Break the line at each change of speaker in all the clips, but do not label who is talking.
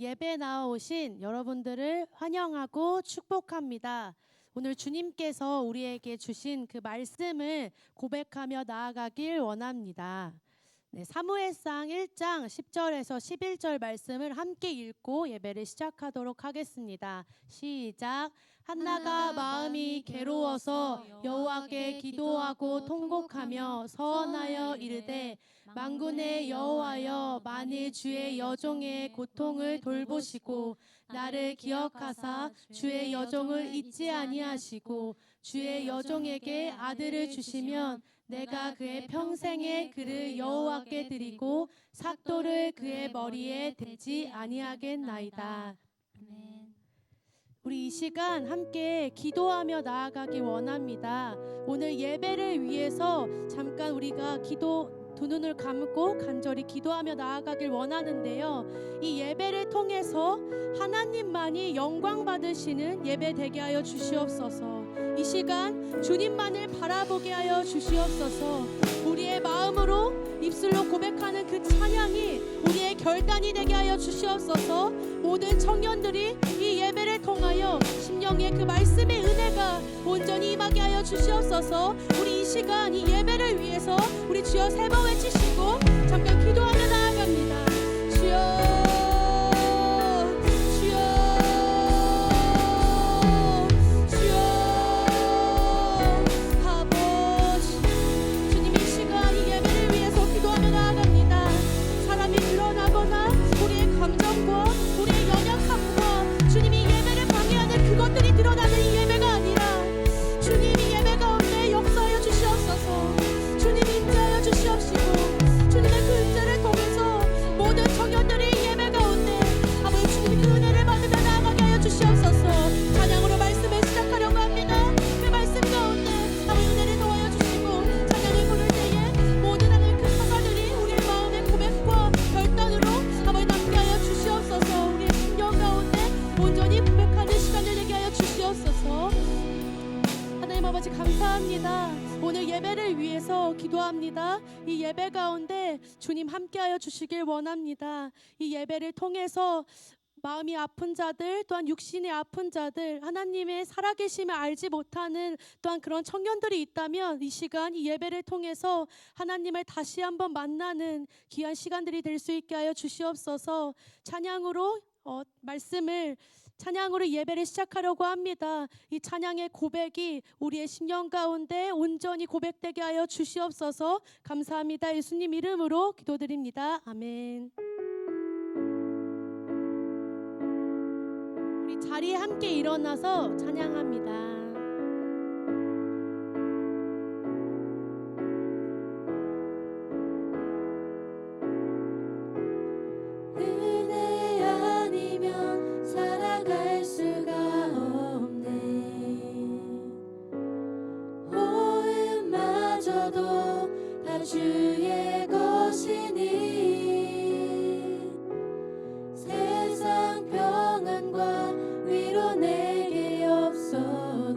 오늘 예배 나오신 여러분들을 환영하고 축복합니다. 오늘 주님께서 우리에게 주신 그 말씀을 고백하며 나아가길 원합니다. 사무엘상 1장 10절에서 11절 말씀을 함께 읽고 예배를 시작하도록 하겠습니다. 시작. 한나가 마음이 괴로워서 여호와께 기도하고 통곡하며 서원하여 이르되 만군의 여호와여, 만일 주의 여종의 고통을 돌보시고 나를 기억하사 주의 여종을 잊지 아니하시고 주의 여종에게 아들을 주시면 내가 그의 평생에 그를 여호와께 드리고 삭도를 그의 머리에 대지 아니하겠나이다. 우리 이 시간 함께 기도하며 나아가기 원합니다. 오늘 예배를 위해서 잠깐 우리가 두 눈을 감고 간절히 기도하며 나아가길 원하는데요. 이 예배를 통해서 하나님만이 영광 받으시는 예배 되게 하여 주시옵소서. 이 시간 주님만을 바라보게 하여 주시옵소서. 우리의 마음으로 입술로 고백하는 그 찬양이 우리의 결단이 되게 하여 주시옵소서. 모든 청년들이 이 예배를 통하여 심령의 그 말씀의 은혜가 온전히 임하게 하여 주시옵소서. 우리 이 시간 이 예배를 위해서 우리 주여 세 번 외치시고 잠깐 기도하며 나아갑니다. 주여 오늘 예배를 위해서 기도합니다. 이 예배 가운데 주님 함께하여 주시길 원합니다. 이 예배를 통해서 마음이 아픈 자들, 또한 육신이 아픈 자들, 하나님의 살아계심을 알지 못하는 또한 그런 청년들이 있다면 이 시간 이 예배를 통해서 하나님을 다시 한번 만나는 귀한 시간들이 될 수 있게 하여 주시옵소서. 찬양으로 예배를 시작하려고 합니다. 이 찬양의 고백이 우리의 심령 가운데 온전히 고백되게 하여 주시옵소서. 감사합니다. 예수님 이름으로 기도드립니다. 아멘. 우리 자리에 함께 일어나서 찬양합니다.
주의 것이니 세상 평안과 위로 내게 없어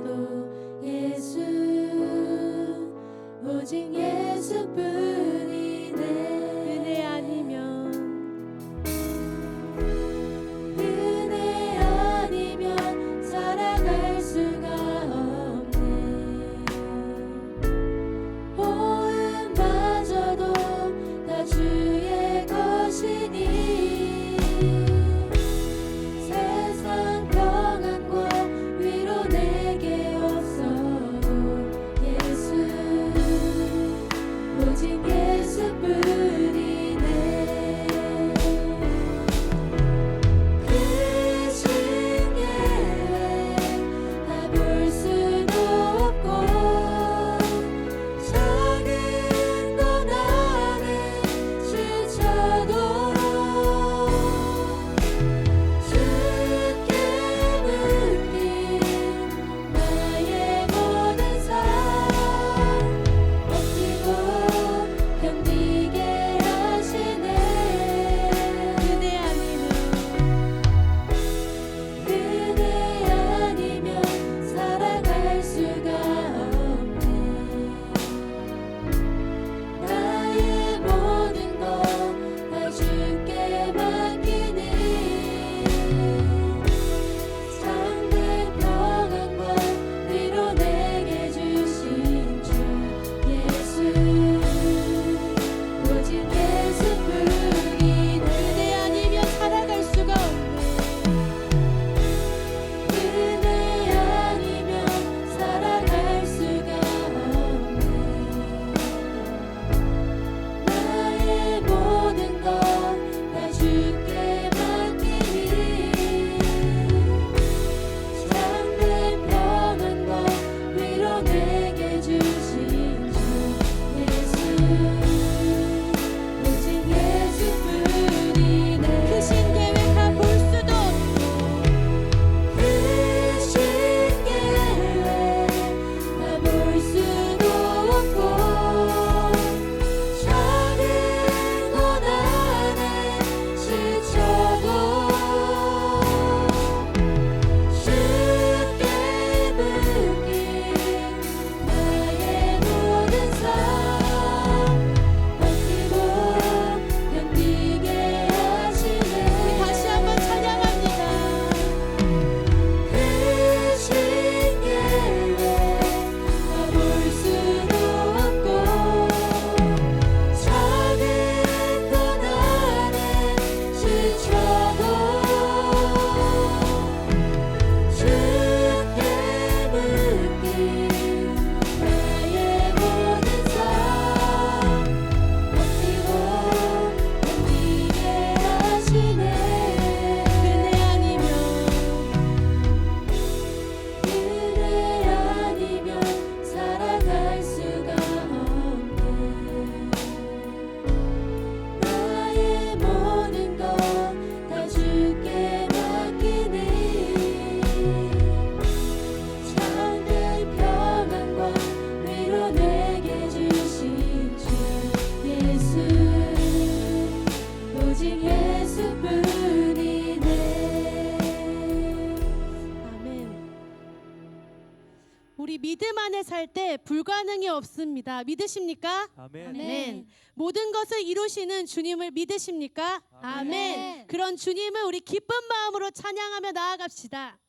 우리 믿음 안에 살 때 불가능이 없습니다. 믿으십니까?
아멘.
아멘. 모든 것을 이루시는 주님을 믿으십니까? 아멘. 그런 주님을 우리 기쁜 마음으로 찬양하며 나아갑시다.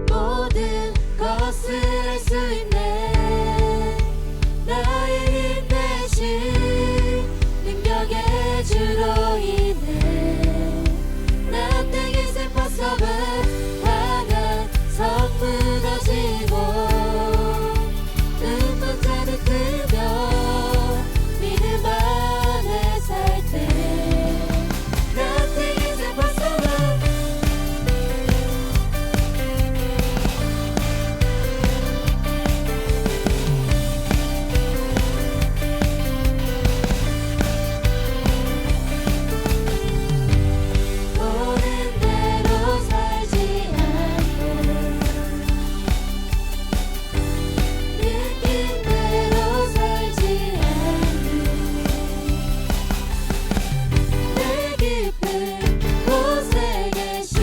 모든 것을 할 수 있네 나의 힘 대신 능력의 주로 인해 Nothing is impossible 강한 성 무너지고 눈먼 자는 뜨며 믿음 안에 살 때 Nothing is impossible 보는 대로 살지 않고 느낀 대로 살지 않고 내 깊은 곳에 계신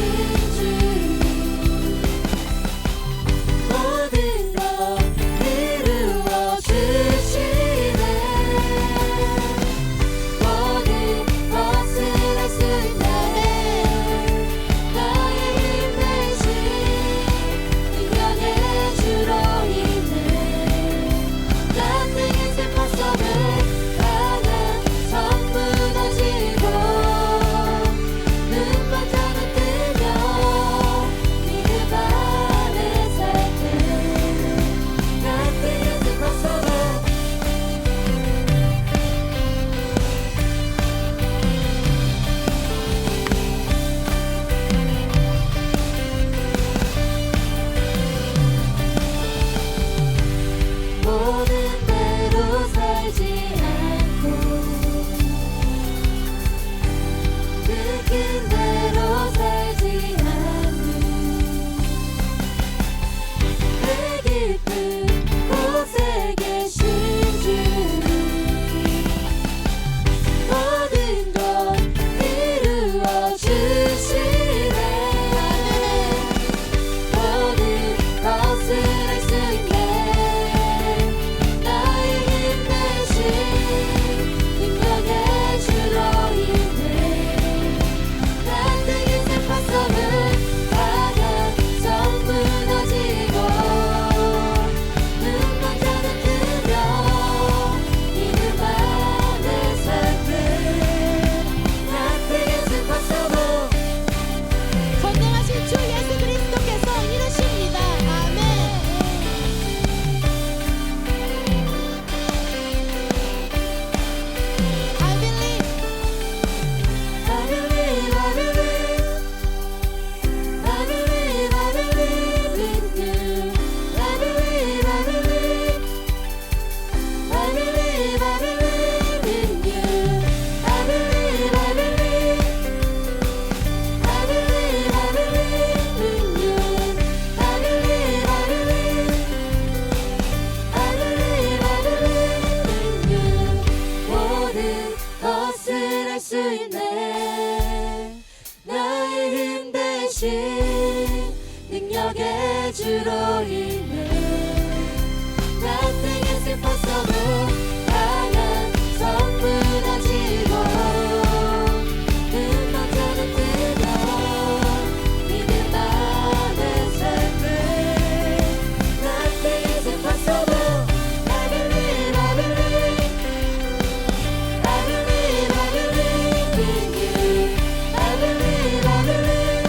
주님 모든 것 이루어 주시네 모든 것을 할 수 있네 나의 힘 대신 능력의 주로 인해 Nothing is impossible 강한 성 무너지고 눈먼 자는 뜨며 믿음 안에 살 때 Nothing is impossible 모든 대로 살지 않고 느낀 대로 살지 않는 내 깊은 곳에 계신 주님 모든 것 이루어 주시네 모든 것을 할 수 있네 나의 힘 대신 능력의 주로 인해 Nothing is impossible 강한 성 무너지고 눈먼 자는 뜨며 믿음 안에 살 때 Nothing is impossible
전능하신 주 예수 그리스도께서 이루십니다. 아멘. I believe.
I believe, I believe, I believe, I believe in you. I believe, I believe, I believe, I believe in you. I believe, I believe, I believe, I believe in you. I believe, I believe, I believe, I believe in you. 모든 것을 할 수 있네 나의 힘 대신 능력의 주로 인해 Nothing is impossible 강한 성 무너지고 눈먼 자는 뜨며 믿음 안에 살 때 Nothing is impossible I believe, I believe I believe, I believe in you. I believe, I believe,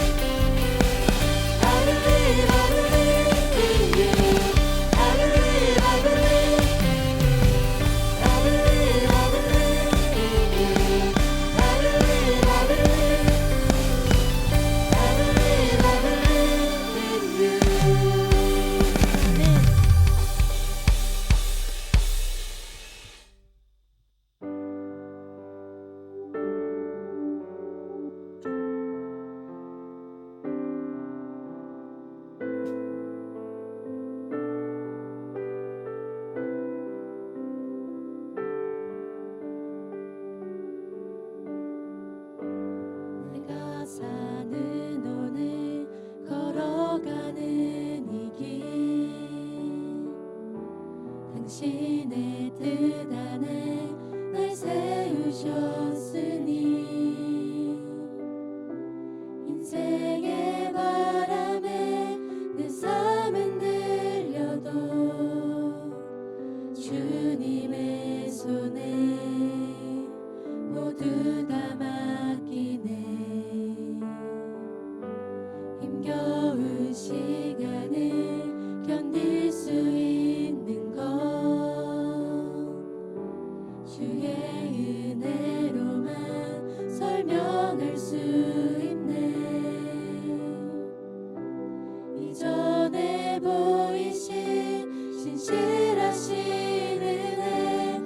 I believe, I believe in you. I believe, I believe, 세우셨으니 인생의 바람에 내 삶은 들려도 주님의 손에 모두 다 맡기네. 힘겨운 시간을 견딜 수 있는 것 주의 은혜로만 설명할 수 있네. 이전에 보이신 신실하신 은혜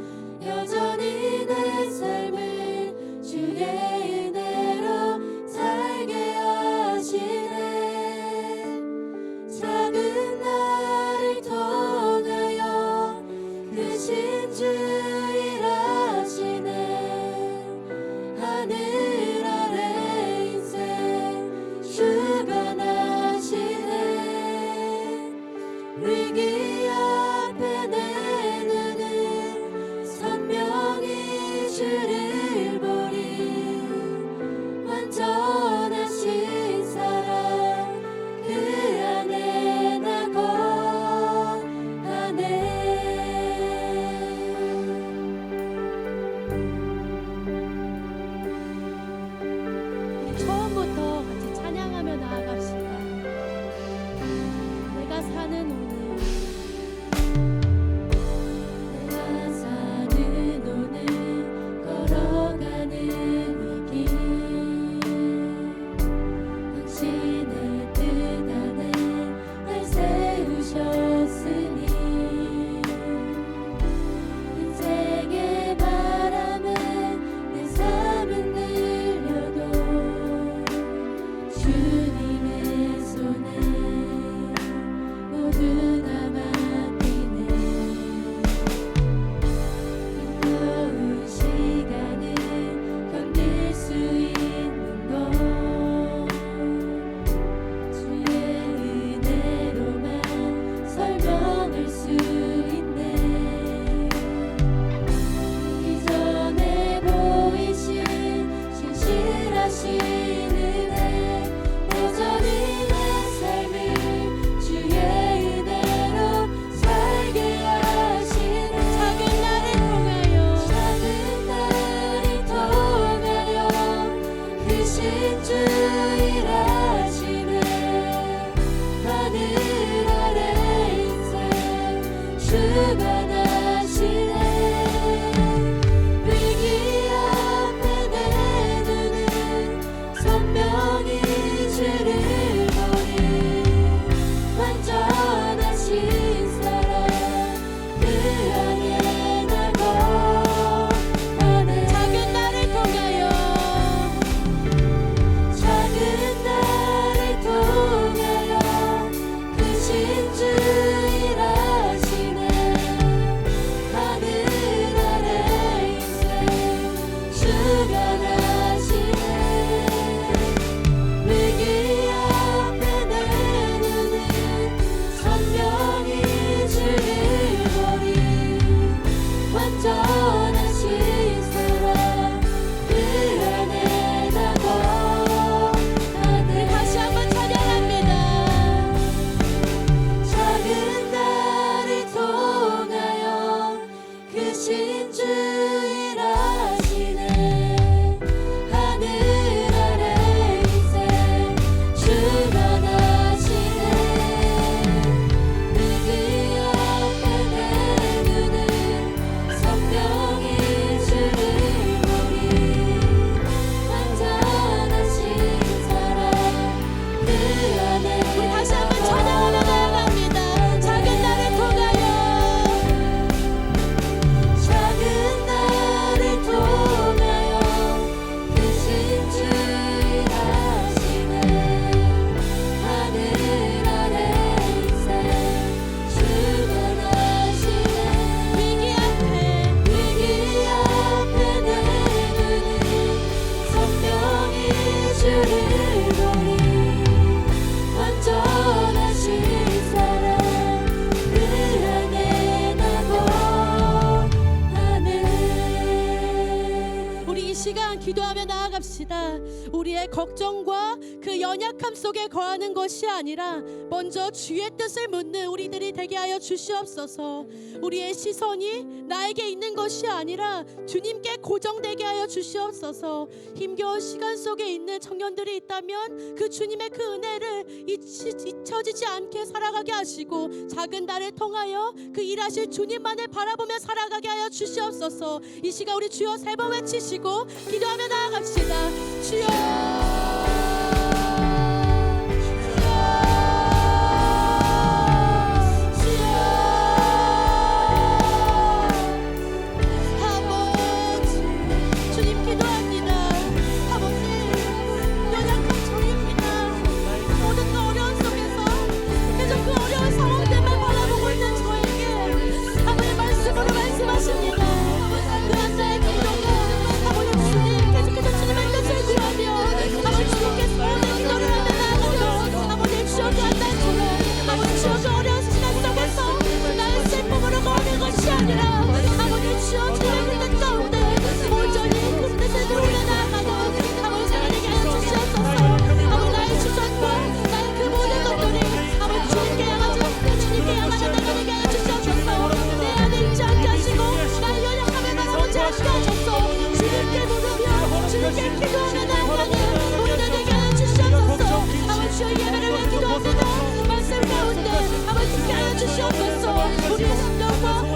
여전히 내 삶을 주의 은혜로 살게 하시네. 작은 나를 통하여 크신 주 일하시네. 하늘 아래 인생 주관하시네. 위기 앞에 내 눈은 선명히 주를 보리. 완전하신 사랑 그 안에 나 거하네.
우리 처음부터 같이 찬양하며 나아갑시다. 내가 사는 오늘
내가 사는 오늘 걸어가는 이 길 당신의 뜻 안에 날 세우셨으니 인생의 바람에 내 삶은 들려도 주님의 손에 모두 다 맡기네. 힘겨운 시간을 견딜 수 있는 것 주의 은혜로만 설명할 수 있네. 이전에 보이신 신실하신 은혜 여전히 내 삶을 주의 은혜로 살게 하시네. 작은 나를 통하여 크신 주 일하시네. 하늘 아래 인생 주관하시네. 위기 앞에 내 눈은 선명히 주를 보리. 완전하신 사랑 그 안에 나 거하네. 작은 나를 통하여 크신 주 일하시네. 하늘 아래 인생 주관하시네. 위기 앞에 내 눈은 선명히 주를 보리. 완전하신 사랑 그 안에 나 거하네. 다시 한번 찬양합니다. 작은 나를 통하여 크신 주 일하시네. 하늘 아래 인생 주관하시네. 위기 앞에 내 눈은 선명히 주를 보리. 완전하신 사랑 그 안에 다시 한번 찬양하며 나아갑니다. 작은 나를 통하여 크신 주 일하시네. 하늘 아래 인생 주관하시네. 위기 앞에 내 눈은 선명히 주를 보리. 완전하신 사랑 그 안에 나 거하네.
시간 기도하며 나아갑시다. 우리의 걱정과 그 연약함 속에 거하는 것이 아니라 먼저 주의 뜻을 묻는 우리들이 되게 하여 주시옵소서. 우리의 시선이 나에게 있는 것이 아니라 주님께 고정되게 하여 주시옵소서. 힘겨운 시간 속에 있는 청년들이 있다면 그 주님의 그 은혜를 잊혀지지 않게 살아가게 하시고, 작은 날을 통하여 그 일하실 주님만을 바라보며 살아가게 하여 주시옵소서. 이 시간 우리 주여 세 번 외치시고 기도하며 나아갑시다. 주여,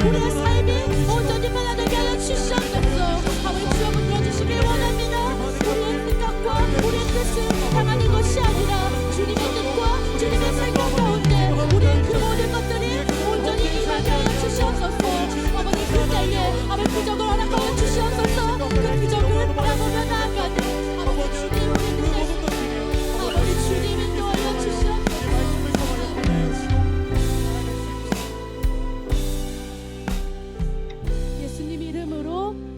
우리의 삶이 온전히 변화되게 하여 주시옵소서. 아버지 주여 불러주시길 원합니다. 우리의 생각과 우리의 뜻을 향하는 것이 아니라 주님의 뜻과 주님의 생각 가운데 우리의 그 모든 것들이 온전히 임하게 하여 주시옵소서. 아버지 그때에 아버지 기적을 허락하여 주시옵소서. 그 기적을 바라보며 나아가는 아버지 주님 우리 눈에 아버지 주님 인도하여 주시옵소서.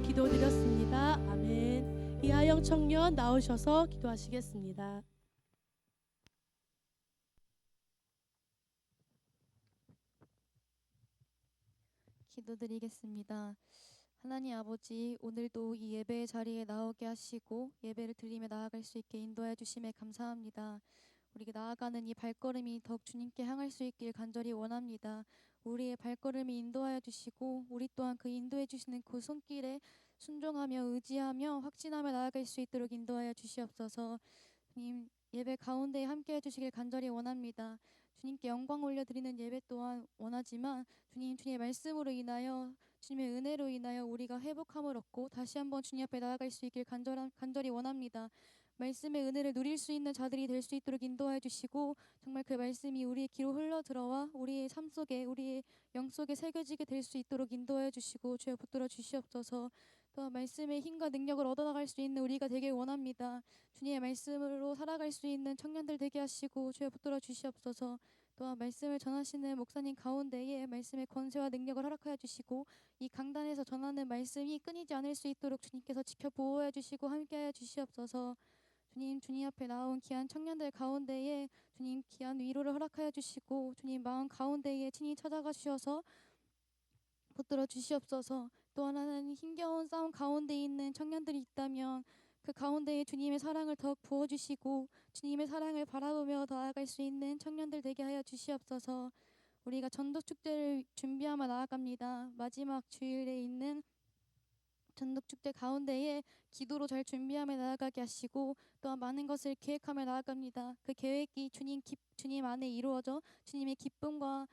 기도드렸습니다. 아멘. 이하영 청년 나오셔서 기도하시겠습니다.
기도드리겠습니다. 하나님 아버지, 오늘도 이 예배의 자리에 나오게 하시고 예배를 드리며 나아갈 수 있게 인도해 주심에 감사합니다. 우리가 나아가는 이 발걸음이 더욱 주님께 향할 수 있길 간절히 원합니다. 우리의 발걸음이 인도하여 주시고 우리 또한 그 인도해 주시는 그 손길에 순종하며 의지하며 확신하며 나아갈 수 있도록 인도하여 주시옵소서. 주님, 예배 가운데 함께 해주시길 간절히 원합니다. 주님께 영광 올려드리는 예배 또한 원하지만 주님의 말씀으로 인하여 주님의 은혜로 인하여 우리가 회복함을 얻고 다시 한번 주님 앞에 나아갈 수 있길 간절히 원합니다. 말씀의 은혜를 누릴 수 있는 자들이 될 수 있도록 인도해 주시고, 정말 그 말씀이 우리의 귀로 흘러 들어와 우리의 삶 속에 우리의 영 속에 새겨지게 될 수 있도록 인도해 주시고 주여 붙들어 주시옵소서. 또 말씀의 힘과 능력을 얻어나갈 수 있는 우리가 되길 원합니다. 주님의 말씀으로 살아갈 수 있는 청년들 되게 하시고 주여 붙들어 주시옵소서. 또한 말씀을 전하시는 목사님 가운데에 말씀의 권세와 능력을 허락하여 주시고 이 강단에서 전하는 말씀이 끊이지 않을 수 있도록 주님께서 지켜 보호해 주시고 함께하여 주시옵소서. 주님 앞에 나온 귀한 청년들 가운데에 주님 귀한 위로를 허락하여 주시고 주님 마음 가운데에 친히 찾아가 주셔서 붙들어 주시옵소서. 또 하나는 힘겨운 싸움 가운데 있는 청년들이 있다면 그 가운데에 주님의 사랑을 더욱 부어주시고 주님의 사랑을 바라보며 나아갈 수 있는 청년들 되게 하여 주시옵소서. 우리가 전도축제를 준비하며 나아갑니다. 마지막 주일에 있는 전도축제 가운데에 기도로 잘 준비하며 나아가게 하시고 또한 많은 것을 계획하며 나아갑니다. 그 계획이 주님 안에 이루어져 주님의 기쁨과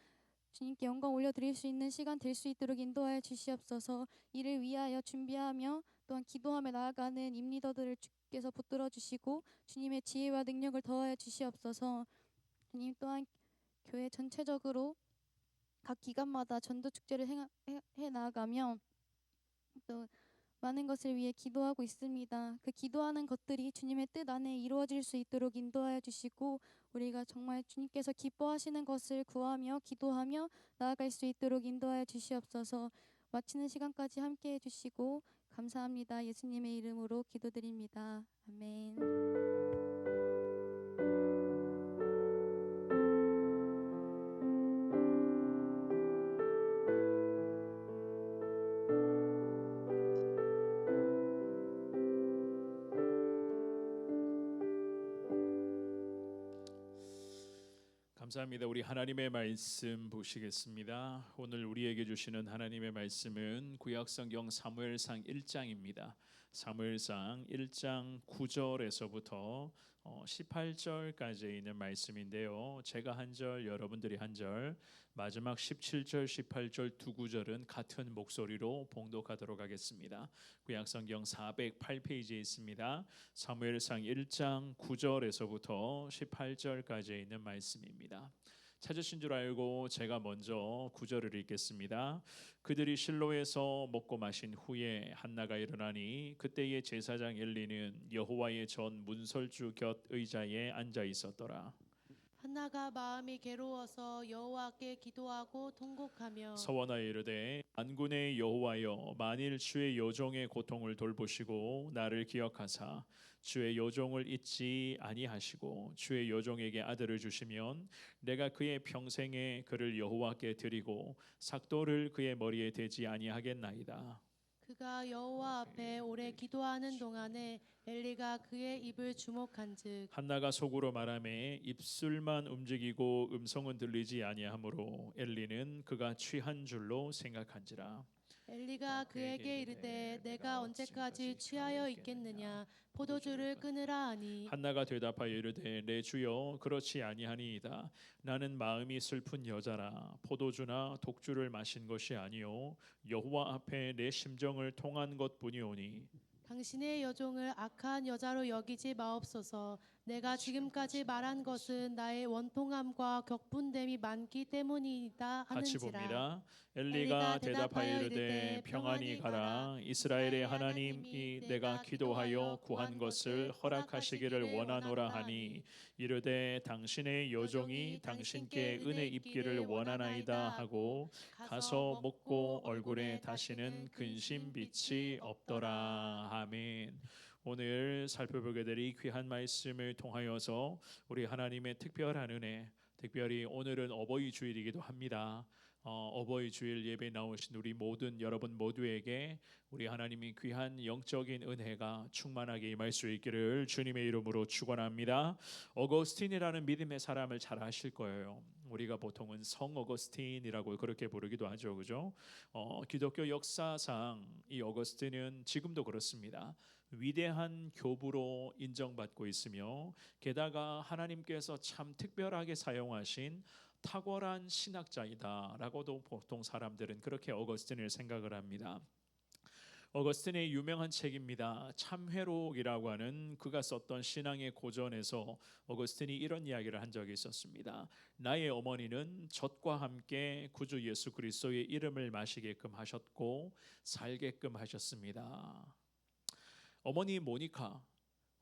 주님께 영광 올려드릴 수 있는 시간 될 수 있도록 인도하여 주시옵소서. 이를 위하여 준비하며 또한 기도하며 나아가는 임리더들을 주께서 붙들어 주시고 주님의 지혜와 능력을 더하여 주시옵소서. 주님 또한 교회 전체적으로 각 기간마다 전도축제를 해 나아가며 또 많은 것을 위해 기도하고 있습니다. 그 기도하는 것들이 주님의 뜻 안에 이루어질 수 있도록 인도하여 주시고 우리가 정말 주님께서 기뻐하시는 것을 구하며 기도하며 나아갈 수 있도록 인도하여 주시옵소서. 마치는 시간까지 함께 해주시고 감사합니다. 예수님의 이름으로 기도드립니다. 아멘.
감사합니다. 우리 하나님의 말씀 보시겠습니다. 오늘 우리에게 주시는 하나님의 말씀은 구약성경 사무엘상 1장입니다. 사무엘상 1장 9절에서부터 18절까지 있는 말씀인데요. 제가 한 절, 여러분들이 한 절, 마지막 17절, 18절 두 구절은 같은 목소리로 봉독하도록 하겠습니다. 구약성경 408페이지에 있습니다. 사무엘상 1장 9절에서부터 18절까지 있는 말씀입니다. 찾으신 줄 알고 제가 먼저 9절을 읽겠습니다. 그들이 실로에서 먹고 마신 후에 한나가 일어나니 그때의 제사장 엘리는 여호와의 전 문설주 곁 의자에 앉아 있었더라.
한나가 마음이 괴로워서 여호와께 기도하고 통곡하며
서원하여 이르되 만군의 여호와여, 만일 주의 여종의 고통을 돌보시고 나를 기억하사 주의 여종을 잊지 아니하시고 주의 여종에게 아들을 주시면 내가 그의 평생에 그를 여호와께 드리고 삭도를 그의 머리에 대지 아니하겠나이다.
그가 여호와 앞에 오래 기도하는 동안에 엘리가 그의 입을 주목한즉
한나가 속으로 말하매 입술만 움직이고 음성은 들리지 아니하므로 엘리는 그가 취한 줄로 생각한지라.
엘리가 그에게 이르되 내가 언제까지 취하여 있겠느냐 포도주를 끊으라 하니
한나가 대답하여 이르되 내 주여 그렇지 아니하니이다. 나는 마음이 슬픈 여자라 포도주나 독주를 마신 것이 아니요 여호와 앞에 내 심정을 통한 것뿐이오니
당신의 여종을 악한 여자로 여기지 마옵소서. 내가 지금까지 말한 것은 나의 원통함과 격분됨이 많기 때문이다
같이
하는지라.
봅니다. 엘리가 대답하여 이르되 평안히 가라. 이스라엘의 하나님이 내가 기도하여 구한 것을 허락하시기를 원하노라 하니 이르되 당신의 여종이 당신께 은혜 입기를 원하나이다 하고 가서 먹고 얼굴에 다시는 근심 빛이 없더라. 아멘. 오늘 살펴보게 될 이 귀한 말씀을 통하여서 우리 하나님의 특별한 은혜, 특별히 오늘은 어버이 주일이기도 합니다. 어버이 주일 예배 나오신 우리 모든 여러분 모두에게 우리 하나님이 귀한 영적인 은혜가 충만하게 임할 수 있기를 주님의 이름으로 축원합니다. 어거스틴이라는 믿음의 사람을 잘 아실 거예요. 우리가 보통은 성 어거스틴이라고 그렇게 부르기도 하죠, 그죠? 기독교 역사상 이 어거스틴은 지금도 그렇습니다. 위대한 교부로 인정받고 있으며 게다가 하나님께서 참 특별하게 사용하신 탁월한 신학자이다라고도 보통 사람들은 그렇게 어거스틴을 생각을 합니다. 어거스틴의 유명한 책입니다. 참회록이라고 하는 그가 썼던 신앙의 고전에서 어거스틴이 이런 이야기를 한 적이 있었습니다. 나의 어머니는 젖과 함께 구주 예수 그리스도의 이름을 마시게끔 하셨고 살게끔 하셨습니다.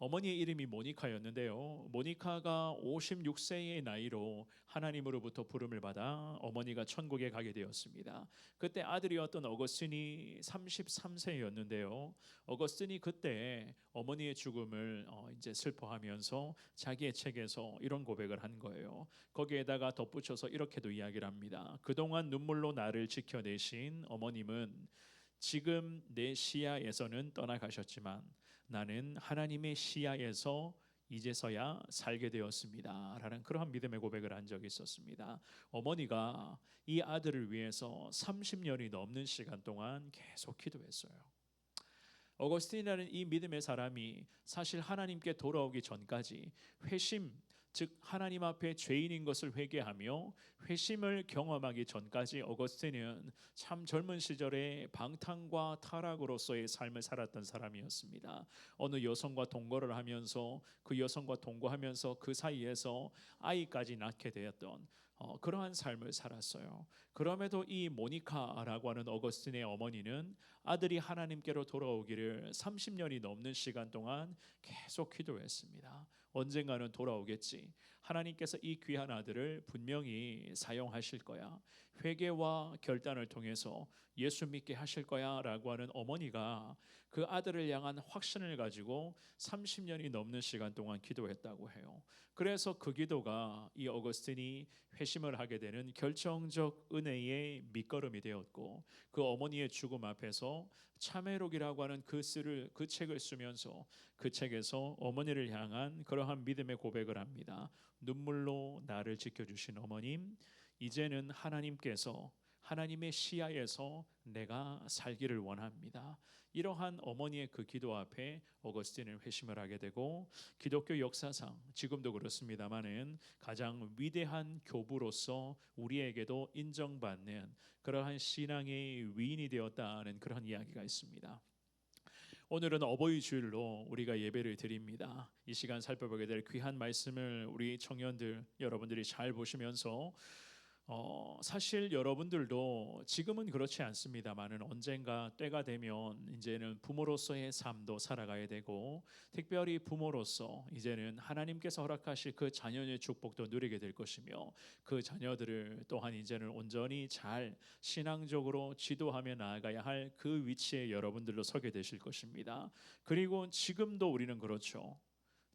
어머니의 이름이 모니카였는데요. 모니카가 56세의 나이로 하나님으로부터 부름을 받아 어머니가 천국에 가게 되었습니다. 그때 아들이었던 어거스틴이 33세였는데요. 어거스틴이 그때 어머니의 죽음을 이제 슬퍼하면서 자기의 책에서 이런 고백을 한 거예요. 거기에다가 덧붙여서 이렇게도 이야기를 합니다. 그동안 눈물로 나를 지켜내신 어머님은 지금 내 시야에서는 떠나가셨지만 나는 하나님의 시야에서 이제서야 살게 되었습니다 라는 그러한 믿음의 고백을 한 적이 있었습니다. 어머니가 이 아들을 위해서 30년이 넘는 시간 동안 계속 기도했어요. 어거스틴이라는 이 믿음의 사람이 사실 하나님께 돌아오기 전까지 회심, 즉 하나님 앞에 죄인인 것을 회개하며 회심을 경험하기 전까지 어거스틴은 참 젊은 시절에 방탕과 타락으로서의 삶을 살았던 사람이었습니다. 어느 여성과 동거를 하면서 그 여성과 동거하면서 그 사이에서 아이까지 낳게 되었던 그러한 삶을 살았어요. 그럼에도 이 모니카라고 하는 어거스틴의 어머니는 아들이 하나님께로 돌아오기를 30년이 넘는 시간 동안 계속 기도했습니다. 언젠가는 돌아오겠지. 하나님께서 이 귀한 아들을 분명히 사용하실 거야. 회개와 결단을 통해서 예수 믿게 하실 거야 라고 하는 어머니가 그 아들을 향한 확신을 가지고 30년이 넘는 시간 동안 기도했다고 해요. 그래서 그 기도가 이 어거스틴이 회심을 하게 되는 결정적 은혜의 밑거름이 되었고 그 어머니의 죽음 앞에서 참회록이라고 하는 그 책을 쓰면서 그 책에서 어머니를 향한 그러한 믿음의 고백을 합니다. 눈물로 나를 지켜주신 어머님, 이제는 하나님께서 하나님의 시야에서 내가 살기를 원합니다. 이러한 어머니의 그 기도 앞에 어거스틴은 회심을 하게 되고, 기독교 역사상 지금도 그렇습니다마는 가장 위대한 교부로서 우리에게도 인정받는 그러한 신앙의 위인이 되었다는 그런 이야기가 있습니다. 오늘은 어버이 주일로 우리가 예배를 드립니다. 이 시간 살펴보게 될 귀한 말씀을 우리 청년들 여러분들이 잘 보시면서 사실 여러분들도 지금은 그렇지 않습니다만은 언젠가 때가 되면 이제는 부모로서의 삶도 살아가야 되고, 특별히 부모로서 이제는 하나님께서 허락하실 그 자녀의 축복도 누리게 될 것이며, 그 자녀들을 또한 이제는 온전히 잘 신앙적으로 지도하며 나아가야 할 그 위치에 여러분들도 서게 되실 것입니다. 그리고 지금도 우리는 그렇죠.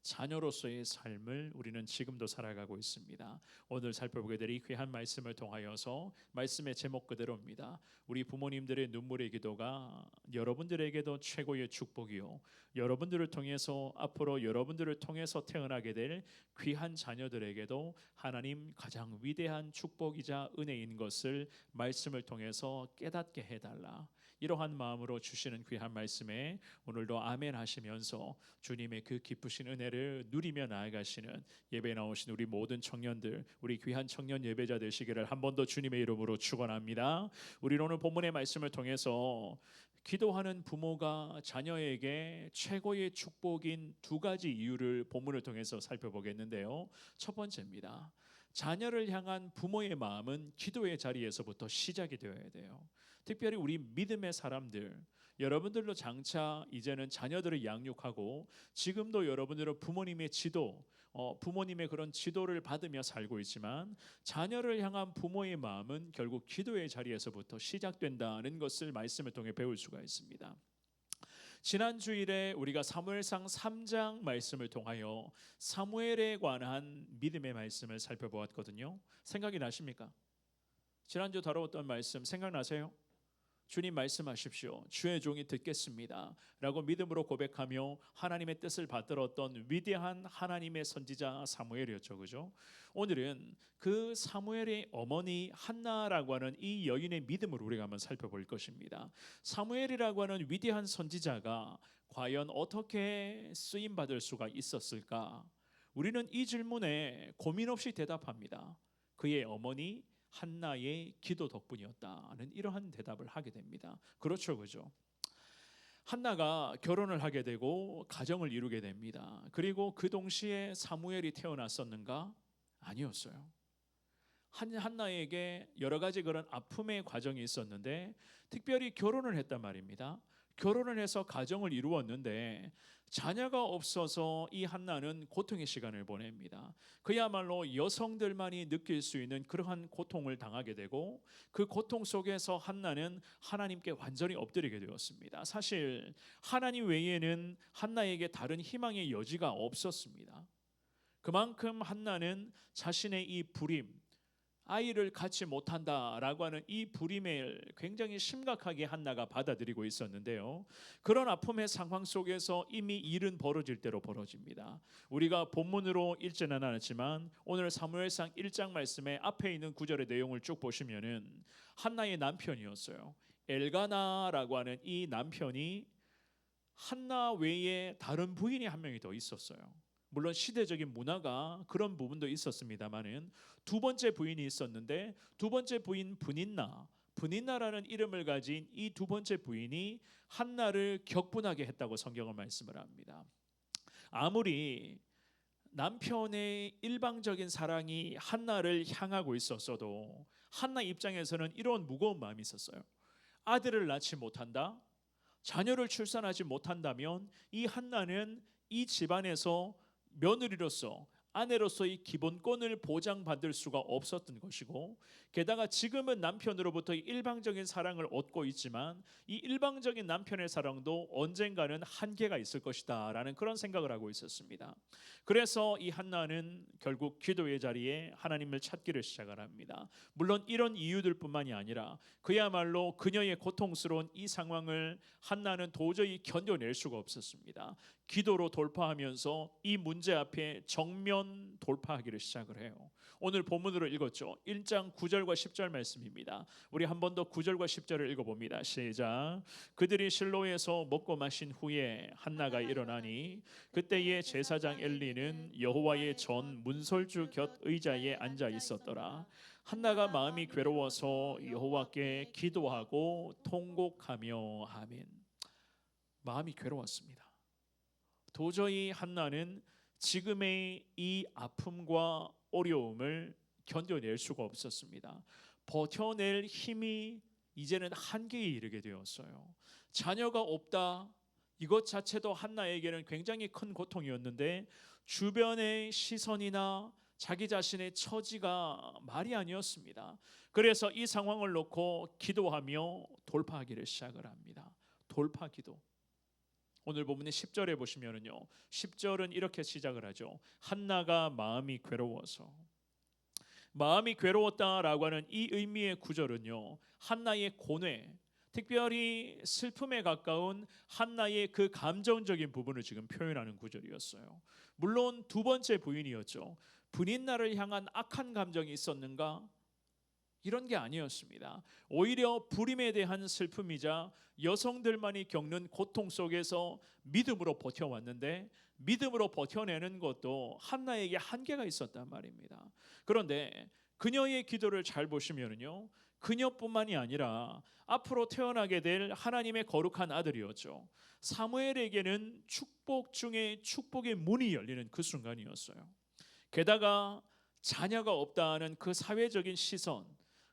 자녀로서의 삶을 우리는 지금도 살아가고 있습니다. 오늘 살펴보게 될 이 귀한 말씀을 통하여서, 말씀의 제목 그대로입니다. 우리 부모님들의 눈물의 기도가 여러분들에게도 최고의 축복이요, 여러분들을 통해서 앞으로 여러분들을 통해서 태어나게 될 귀한 자녀들에게도 하나님 가장 위대한 축복이자 은혜인 것을 말씀을 통해서 깨닫게 해달라, 이러한 마음으로 주시는 귀한 말씀에 오늘도 아멘 하시면서 주님의 그 기쁘신 은혜를 누리며 나아가시는 예배에 나오신 우리 모든 청년들, 우리 귀한 청년 예배자 되시기를 한 번 더 주님의 이름으로 축원합니다. 우리는 오늘 본문의 말씀을 통해서 기도하는 부모가 자녀에게 최고의 축복인 두 가지 이유를 본문을 통해서 살펴보겠는데요. 첫 번째입니다. 자녀를 향한 부모의 마음은 기도의 자리에서부터 시작이 되어야 돼요. 특별히 우리 믿음의 사람들, 여러분들도 장차 이제는 자녀들을 양육하고 지금도 여러분들은 부모님의 지도, 부모님의 그런 지도를 받으며 살고 있지만, 자녀를 향한 부모의 마음은 결국 기도의 자리에서부터 시작된다는 것을 말씀을 통해 배울 수가 있습니다. 지난 주일에 우리가 사무엘상 3장 말씀을 통하여 사무엘에 관한 믿음의 말씀을 살펴보았거든요. 생각이 나십니까? 지난주 다루었던 말씀 생각나세요? 주님 말씀하십시오, 주의 종이 듣겠습니다 라고 믿음으로 고백하며 하나님의 뜻을 받들었던 위대한 하나님의 선지자 사무엘이었죠. 그죠? 오늘은 그 사무엘의 어머니 한나라고 하는 이 여인의 믿음을 우리가 한번 살펴볼 것입니다. 사무엘이라고 하는 위대한 선지자가 과연 어떻게 쓰임받을 수가 있었을까? 우리는 이 질문에 고민 없이 대답합니다. 그의 어머니 한나의 기도 덕분이었다는 이러한 대답을 하게 됩니다. 그렇죠, 그죠? 한나가 결혼을 하게 되고 가정을 이루게 됩니다. 그리고 그 동시에 사무엘이 태어났었는가? 아니었어요. 한나에게 여러 가지 그런 아픔의 과정이 있었는데, 특별히 결혼을 했단 말입니다. 결혼을 해서 가정을 이루었는데 자녀가 없어서 이 한나는 고통의 시간을 보냅니다. 그야말로 여성들만이 느낄 수 있는 그러한 고통을 당하게 되고, 그 고통 속에서 한나는 하나님께 완전히 엎드리게 되었습니다. 사실 하나님 외에는 한나에게 다른 희망의 여지가 없었습니다. 그만큼 한나는 자신의 이 불임, 아이를 갖지 못한다라고 하는 이 불임을 굉장히 심각하게 한나가 받아들이고 있었는데요. 그런 아픔의 상황 속에서 이미 일은 벌어질 대로 벌어집니다. 우리가 본문으로 읽지는 않았지만 오늘 사무엘상 1장 말씀에 앞에 있는 구절의 내용을 쭉 보시면은 한나의 남편이었어요. 엘가나라고 하는 이 남편이 한나 외에 다른 부인이 한 명이 더 있었어요. 물론 시대적인 문화가 그런 부분도 있었습니다만은 두 번째 부인이 있었는데, 두 번째 부인 분인나라는 이름을 가진 이 두 번째 부인이 한나를 격분하게 했다고 성경은 말씀을 합니다. 아무리 남편의 일방적인 사랑이 한나를 향하고 있었어도 한나 입장에서는 이런 무거운 마음이 있었어요. 아들을 낳지 못한다, 자녀를 출산하지 못한다면 이 한나는 이 집안에서 며느리로서, 아내로서의 기본권을 보장받을 수가 없었던 것이고, 게다가 지금은 남편으로부터 일방적인 사랑을 얻고 있지만 이 일방적인 남편의 사랑도 언젠가는 한계가 있을 것이다 라는 그런 생각을 하고 있었습니다. 그래서 이 한나는 결국 기도의 자리에 하나님을 찾기를 시작을 합니다. 물론 이런 이유들뿐만이 아니라 그야말로 그녀의 고통스러운 이 상황을 한나는 도저히 견뎌낼 수가 없었습니다. 기도로 돌파하면서 이 문제 앞에 정면 돌파하기를 시작을 해요. 오늘 본문으로 읽었죠. 1장 9절과 10절 말씀입니다. 우리 한 번 더 9절과 10절을 읽어봅니다. 시작. 그들이 실로에서 먹고 마신 후에 한나가 일어나니 그때의 제사장 엘리는 여호와의 전 문설주 곁 의자에 앉아 있었더라. 한나가 마음이 괴로워서 여호와께 기도하고 통곡하며 아멘. 마음이 괴로웠습니다. 도저히 한나는 지금의 이 아픔과 어려움을 견뎌낼 수가 없었습니다. 버텨낼 힘이 이제는 한계에 이르게 되었어요. 자녀가 없다, 이것 자체도 한나에게는 굉장히 큰 고통이었는데 주변의 시선이나 자기 자신의 처지가 말이 아니었습니다. 그래서 이 상황을 놓고 기도하며 돌파하기를 시작을 합니다. 돌파 기도. 오늘 본문의 10절에 보시면은요, 10절은 이렇게 시작을 하죠. 한나가 마음이 괴로워서. 마음이 괴로웠다라고 하는 이 의미의 구절은요, 한나의 고뇌, 특별히 슬픔에 가까운 한나의 그 감정적인 부분을 지금 표현하는 구절이었어요. 물론 두 번째 부인이었죠. 분인나를 향한 악한 감정이 있었는가? 이런 게 아니었습니다. 오히려 불임에 대한 슬픔이자 여성들만이 겪는 고통 속에서 믿음으로 버텨왔는데 믿음으로 버텨내는 것도 한나에게 한계가 있었단 말입니다. 그런데 그녀의 기도를 잘 보시면요, 그녀뿐만이 아니라 앞으로 태어나게 될 하나님의 거룩한 아들이었죠. 사무엘에게는 축복 중에 축복의 문이 열리는 그 순간이었어요. 게다가 자녀가 없다는 그 사회적인 시선,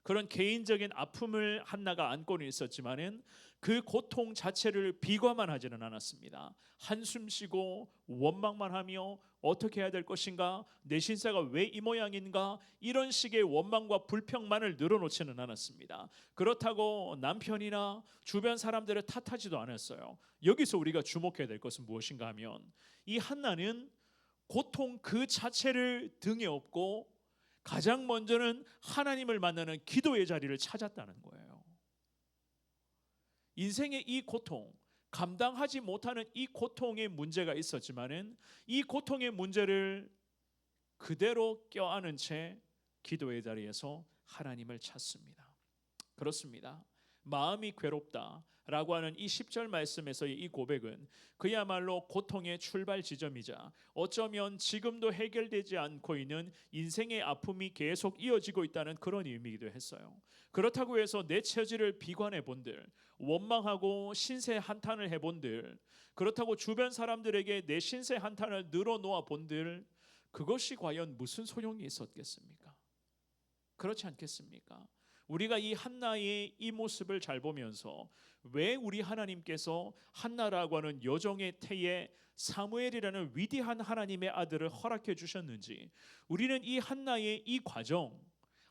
그런 개인적인 아픔을 한나가 안고는 있었지만은 그 고통 자체를 비관만 하지는 않았습니다. 한숨 쉬고 원망만 하며 어떻게 해야 될 것인가, 내 신세가 왜 이 모양인가, 이런 식의 원망과 불평만을 늘어놓지는 않았습니다. 그렇다고 남편이나 주변 사람들을 탓하지도 않았어요. 여기서 우리가 주목해야 될 것은 무엇인가 하면 이 한나는 고통 그 자체를 등에 업고 가장 먼저는 하나님을 만나는 기도의 자리를 찾았다는 거예요. 인생의 이 고통, 감당하지 못하는 이 고통의 문제가 있었지만은 이 고통의 문제를 그대로 껴안은 채 기도의 자리에서 하나님을 찾습니다. 그렇습니다. 마음이 괴롭다라고 하는 이 10절 말씀에서의 이 고백은 그야말로 고통의 출발 지점이자 어쩌면 지금도 해결되지 않고 있는 인생의 아픔이 계속 이어지고 있다는 그런 의미이기도 했어요. 그렇다고 해서 내 처지를 비관해 본들, 원망하고 신세 한탄을 해본들, 그렇다고 주변 사람들에게 내 신세 한탄을 늘어놓아 본들, 그것이 과연 무슨 소용이 있었겠습니까? 그렇지 않겠습니까? 우리가 이 한나의 이 모습을 잘 보면서 왜 우리 하나님께서 한나라고 하는 여종의 태에 사무엘이라는 위대한 하나님의 아들을 허락해 주셨는지, 우리는 이 한나의 이 과정,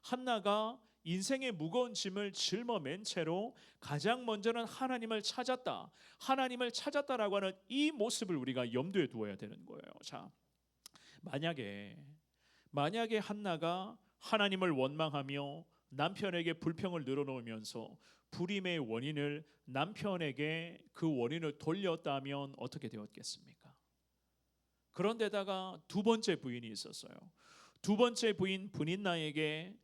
한나가 인생의 무거운 짐을 짊어맨 채로 가장 먼저는 하나님을 찾았다, 하나님을 찾았다라고 하는 이 모습을 우리가 염두에 두어야 되는 거예요. 자, 만약에 한나가 하나님을 원망하며 남편에게 불평을 늘어놓으면서 불임의 원인을 남편에게 그 원인을 돌렸다면 어떻게 되었겠습니까? 그런데다가 두 번째 부인이 있었어요. 두 번째 부인 분인나에게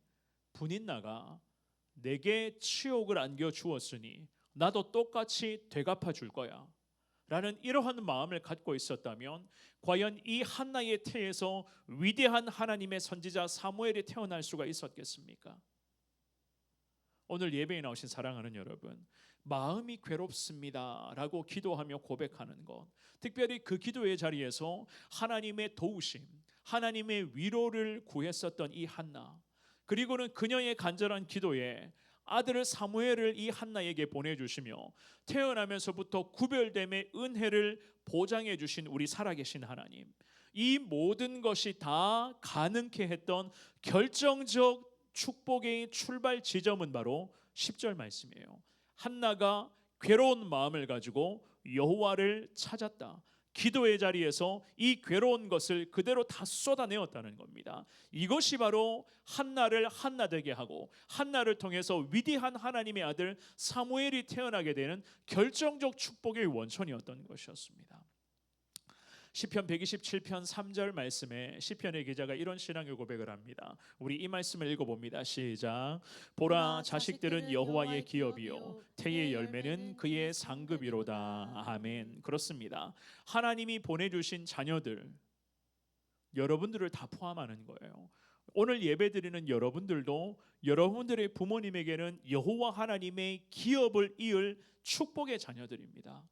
분인나가 내게 치욕을 안겨 주었으니 나도 똑같이 되갚아 줄 거야 라는 이러한 마음을 갖고 있었다면 과연 이 한나의 태에서 위대한 하나님의 선지자 사무엘이 태어날 수가 있었겠습니까? 오늘 예배에 나오신 사랑하는 여러분, 마음이 괴롭습니다 라고 기도하며 고백하는 것, 특별히 그 기도의 자리에서 하나님의 도우심, 하나님의 위로를 구했었던 이 한나, 그리고는 그녀의 간절한 기도에 아들을 사무엘을 이 한나에게 보내주시며 태어나면서부터 구별됨의 은혜를 보장해 주신 우리 살아계신 하나님, 이 모든 것이 다 가능케 했던 결정적 축복의 출발 지점은 바로 10절 말씀이에요. 한나가 괴로운 마음을 가지고 여호와를 찾았다. 기도의 자리에서 이 괴로운 것을 그대로 다 쏟아내었다는 겁니다. 이것이 바로 한나를 한나되게 하고 한나를 통해서 위대한 하나님의 아들 사무엘이 태어나게 되는 결정적 축복의 원천이었던 것이었습니다. 시편 127편 3절 말씀에 시편의 기자가 이런 신앙의 고백을 합니다. 우리 이 말씀을 읽어봅니다. 시작. 보라, 자식들은 여호와의 기업이요 태의 열매는 그의 상급이로다. 아멘. 그렇습니다. 하나님이 보내주신 자녀들, 여러분들을 다 포함하는 거예요. 오늘 예배드리는 여러분들도 여러분들의 부모님에게는 여호와 하나님의 기업을 이을 축복의 자녀들입니다.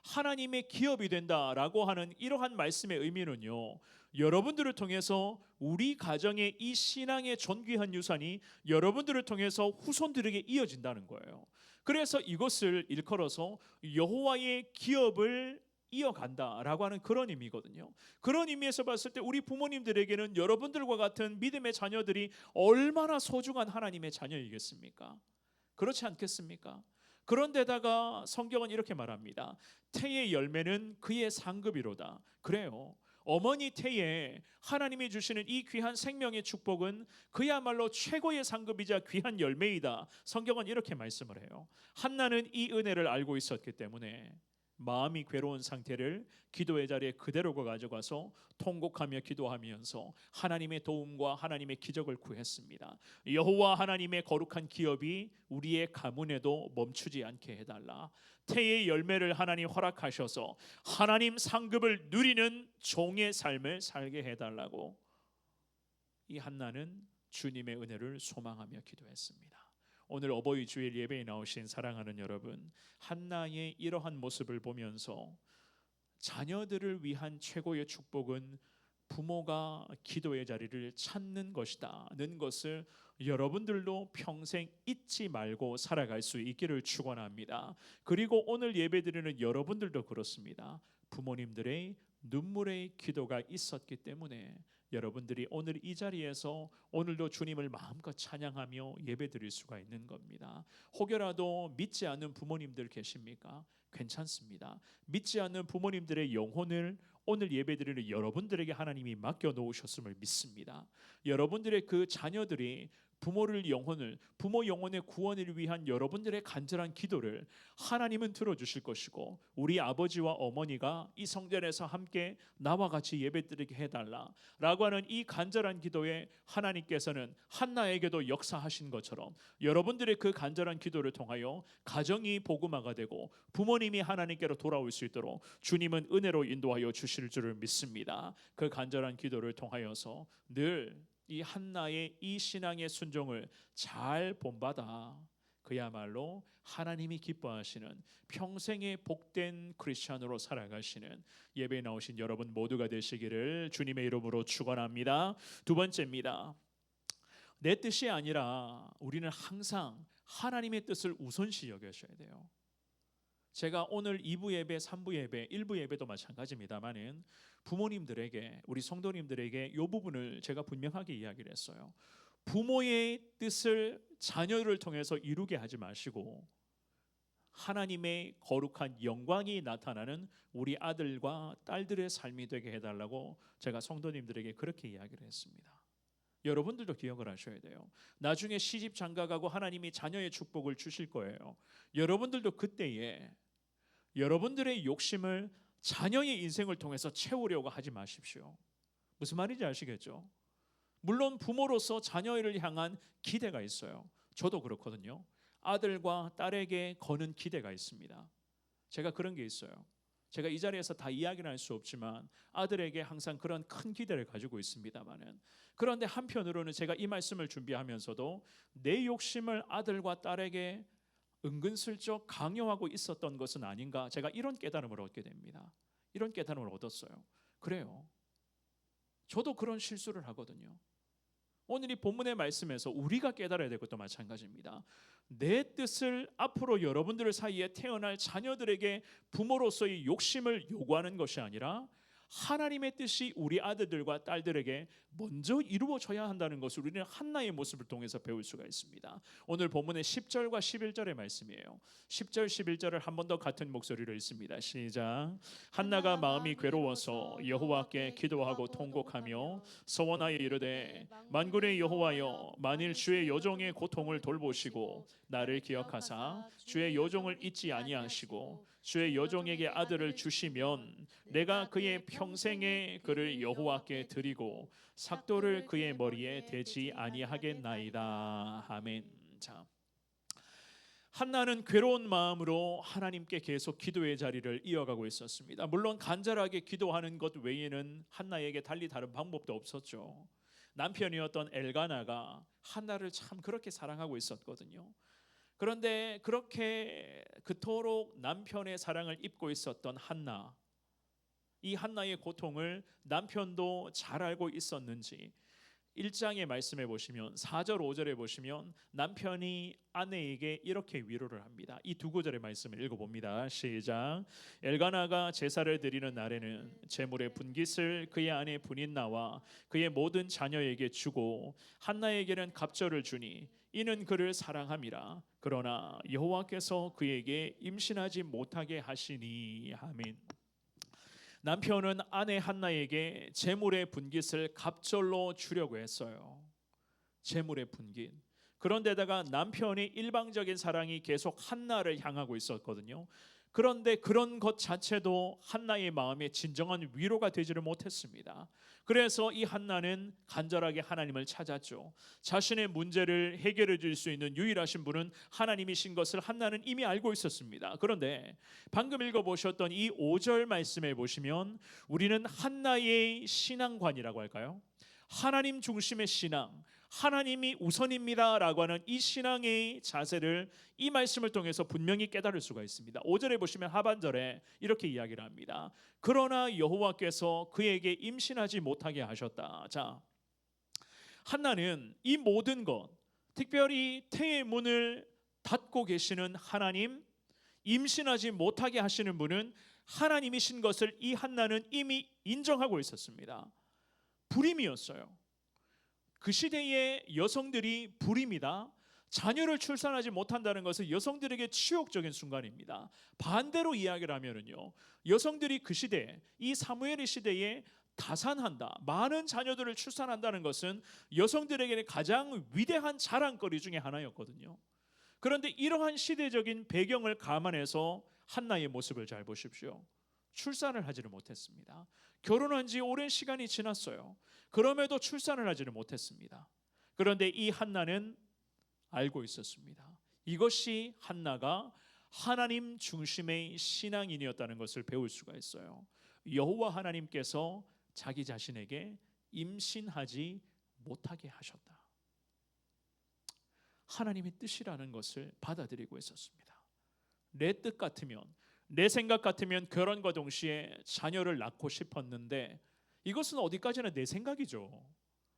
하나님의 기업이 된다라고 하는 이러한 말씀의 의미는요, 여러분들을 통해서 우리 가정의 이 신앙의 존귀한 유산이 여러분들을 통해서 후손들에게 이어진다는 거예요. 그래서 이것을 일컬어서 여호와의 기업을 이어간다라고 하는 그런 의미거든요. 그런 의미에서 봤을 때 우리 부모님들에게는 여러분들과 같은 믿음의 자녀들이 얼마나 소중한 하나님의 자녀이겠습니까? 그렇지 않겠습니까? 그런데다가 성경은 이렇게 말합니다. 태의 열매는 그의 상급이로다. 그래요. 어머니 태에 하나님이 주시는 이 귀한 생명의 축복은 그야말로 최고의 상급이자 귀한 열매이다. 성경은 이렇게 말씀을 해요. 한나는 이 은혜를 알고 있었기 때문에 마음이 괴로운 상태를 기도의 자리에 그대로 가져가서 통곡하며 기도하면서 하나님의 도움과 하나님의 기적을 구했습니다. 여호와 하나님의 거룩한 기업이 우리의 가문에도 멈추지 않게 해달라. 태의 열매를 하나님 허락하셔서 하나님 상급을 누리는 종의 삶을 살게 해달라고 이 한나는 주님의 은혜를 소망하며 기도했습니다. 오늘 어버이 주일 예배에 나오신 사랑하는 여러분, 한나의 이러한 모습을 보면서 자녀들을 위한 최고의 축복은 부모가 기도의 자리를 찾는 것이다는 것을 여러분들도 평생 잊지 말고 살아갈 수 있기를 축원합니다. 그리고 오늘 예배드리는 여러분들도 그렇습니다. 부모님들의 눈물의 기도가 있었기 때문에 여러분들이 오늘 이 자리에서 오늘도 주님을 마음껏 찬양하며 예배드릴 수가 있는 겁니다. 혹여라도 믿지 않는 부모님들 계십니까? 괜찮습니다. 믿지 않는 부모님들의 영혼을 오늘 예배드리는 여러분들에게 하나님이 맡겨 놓으셨음을 믿습니다. 여러분들의 그 자녀들이 부모 영혼의 구원을 위한 여러분들의 간절한 기도를 하나님은 들어주실 것이고, 우리 아버지와 어머니가 이 성전에서 함께 나와 같이 예배드리게 해달라라고 하는 이 간절한 기도에 하나님께서는 한나에게도 역사하신 것처럼 여러분들의 그 간절한 기도를 통하여 가정이 복음화가 되고 부모님이 하나님께로 돌아올 수 있도록 주님은 은혜로 인도하여 주실 줄을 믿습니다. 그 간절한 기도를 통하여서 늘 이 한나의 이 신앙의 순종을 잘 본받아 그야말로 하나님이 기뻐하시는 평생의 복된 크리스찬으로 살아가시는 예배에 나오신 여러분 모두가 되시기를 주님의 이름으로 축원합니다. 두 번째입니다. 내 뜻이 아니라 우리는 항상 하나님의 뜻을 우선시 여겨셔야 돼요. 제가 오늘 2부 예배, 3부 예배, 1부 예배도 마찬가지입니다만은 부모님들에게, 우리 성도님들에게 이 부분을 제가 분명하게 이야기를 했어요. 부모의 뜻을 자녀를 통해서 이루게 하지 마시고 하나님의 거룩한 영광이 나타나는 우리 아들과 딸들의 삶이 되게 해달라고 제가 성도님들에게 그렇게 이야기를 했습니다. 여러분들도 기억을 하셔야 돼요. 나중에 시집 장가가고 하나님이 자녀의 축복을 주실 거예요. 여러분들도 그때에 여러분들의 욕심을 자녀의 인생을 통해서 채우려고 하지 마십시오. 무슨 말인지 아시겠죠? 물론 부모로서 자녀를 향한 기대가 있어요. 저도 그렇거든요. 아들과 딸에게 거는 기대가 있습니다. 제가 그런 게 있어요. 제가 이 자리에서 다 이야기는 할 수 없지만 아들에게 항상 그런 큰 기대를 가지고 있습니다만은, 그런데 한편으로는 제가 이 말씀을 준비하면서도 내 욕심을 아들과 딸에게 은근슬쩍 강요하고 있었던 것은 아닌가, 제가 이런 깨달음을 얻게 됩니다. 이런 깨달음을 얻었어요. 그래요. 저도 그런 실수를 하거든요. 오늘 이 본문의 말씀에서 우리가 깨달아야 될 것도 마찬가지입니다. 내 뜻을 앞으로 여러분들 사이에 태어날 자녀들에게 부모로서의 욕심을 요구하는 것이 아니라 하나님의 뜻이 우리 아들들과 딸들에게 먼저 이루어져야 한다는 것을 우리는 한나의 모습을 통해서 배울 수가 있습니다. 오늘 본문의 10절과 11절의 말씀이에요. 10절 11절을 한 번 더 같은 목소리로 읽습니다. 시작. 한나가 마음이 괴로워서 여호와께 기도하고 통곡하며 서원하여 이르되 만군의 여호와여, 만일 주의 여종의 고통을 돌보시고 나를 기억하사 주의 여종을 잊지 아니하시고 주의 여종에게 아들을 주시면 내가 그의 평생에 그를 여호와께 드리고 삭도를 그의 머리에 대지 아니하겠나이다. 아멘. 자, 한나는 괴로운 마음으로 하나님께 계속 기도의 자리를 이어가고 있었습니다. 물론 간절하게 기도하는 것 외에는 한나에게 달리 다른 방법도 없었죠. 남편이었던 엘가나가 한나를 참 그렇게 사랑하고 있었거든요. 그런데 그렇게 그토록 남편의 사랑을 입고 있었던 한나, 이 한나의 고통을 남편도 잘 알고 있었는지 1장의 말씀에 보시면 4절 5절에 보시면 남편이 아내에게 이렇게 위로를 합니다. 이 두 구절의 말씀을 읽어봅니다. 시작. 엘가나가 제사를 드리는 날에는 제물의 분깃을 그의 아내 분인나와 그의 모든 자녀에게 주고 한나에게는 갑절을 주니 이는 그를 사랑함이라. 그러나 여호와께서 그에게 임신하지 못하게 하시니. 아멘. 남편은 아내 한나에게 제물의 분깃을 갑절로 주려고 했어요. 제물의 분깃. 그런데다가 남편의 일방적인 사랑이 계속 한나를 향하고 있었거든요. 그런데 그런 것 자체도 한나의 마음에 진정한 위로가 되지를 못했습니다. 그래서 이 한나는 간절하게 하나님을 찾았죠. 자신의 문제를 해결해 줄 수 있는 유일하신 분은 하나님이신 것을 한나는 이미 알고 있었습니다. 그런데 방금 읽어보셨던 이 5절 말씀에 보시면 우리는 한나의 신앙관이라고 할까요? 하나님 중심의 신앙, 하나님이 우선입니다라고 하는 이 신앙의 자세를 이 말씀을 통해서 분명히 깨달을 수가 있습니다. 5절에 보시면 하반절에 이렇게 이야기를 합니다. 그러나 여호와께서 그에게 임신하지 못하게 하셨다. 자, 한나는 이 모든 것, 특별히 태의 문을 닫고 계시는 하나님, 임신하지 못하게 하시는 분은 하나님이신 것을 이 한나는 이미 인정하고 있었습니다. 불임이었어요. 그 시대의 여성들이 불임이다, 자녀를 출산하지 못한다는 것은 여성들에게 치욕적인 순간입니다. 반대로 이야기를 하면은요, 여성들이 그 시대, 이 사무엘의 시대에 다산한다, 많은 자녀들을 출산한다는 것은 여성들에게는 가장 위대한 자랑거리 중에 하나였거든요. 그런데 이러한 시대적인 배경을 감안해서 한나의 모습을 잘 보십시오. 출산을 하지를 못했습니다. 결혼한 지 오랜 시간이 지났어요. 그럼에도 출산을 하지를 못했습니다. 그런데 이 한나는 알고 있었습니다. 이것이 한나가 하나님 중심의 신앙인이었다는 것을 배울 수가 있어요. 여호와 하나님께서 자기 자신에게 임신하지 못하게 하셨다. 하나님의 뜻이라는 것을 받아들이고 있었습니다. 내 뜻 같으면, 내 생각 같으면 결혼과 동시에 자녀를 낳고 싶었는데 이것은 어디까지나 내 생각이죠.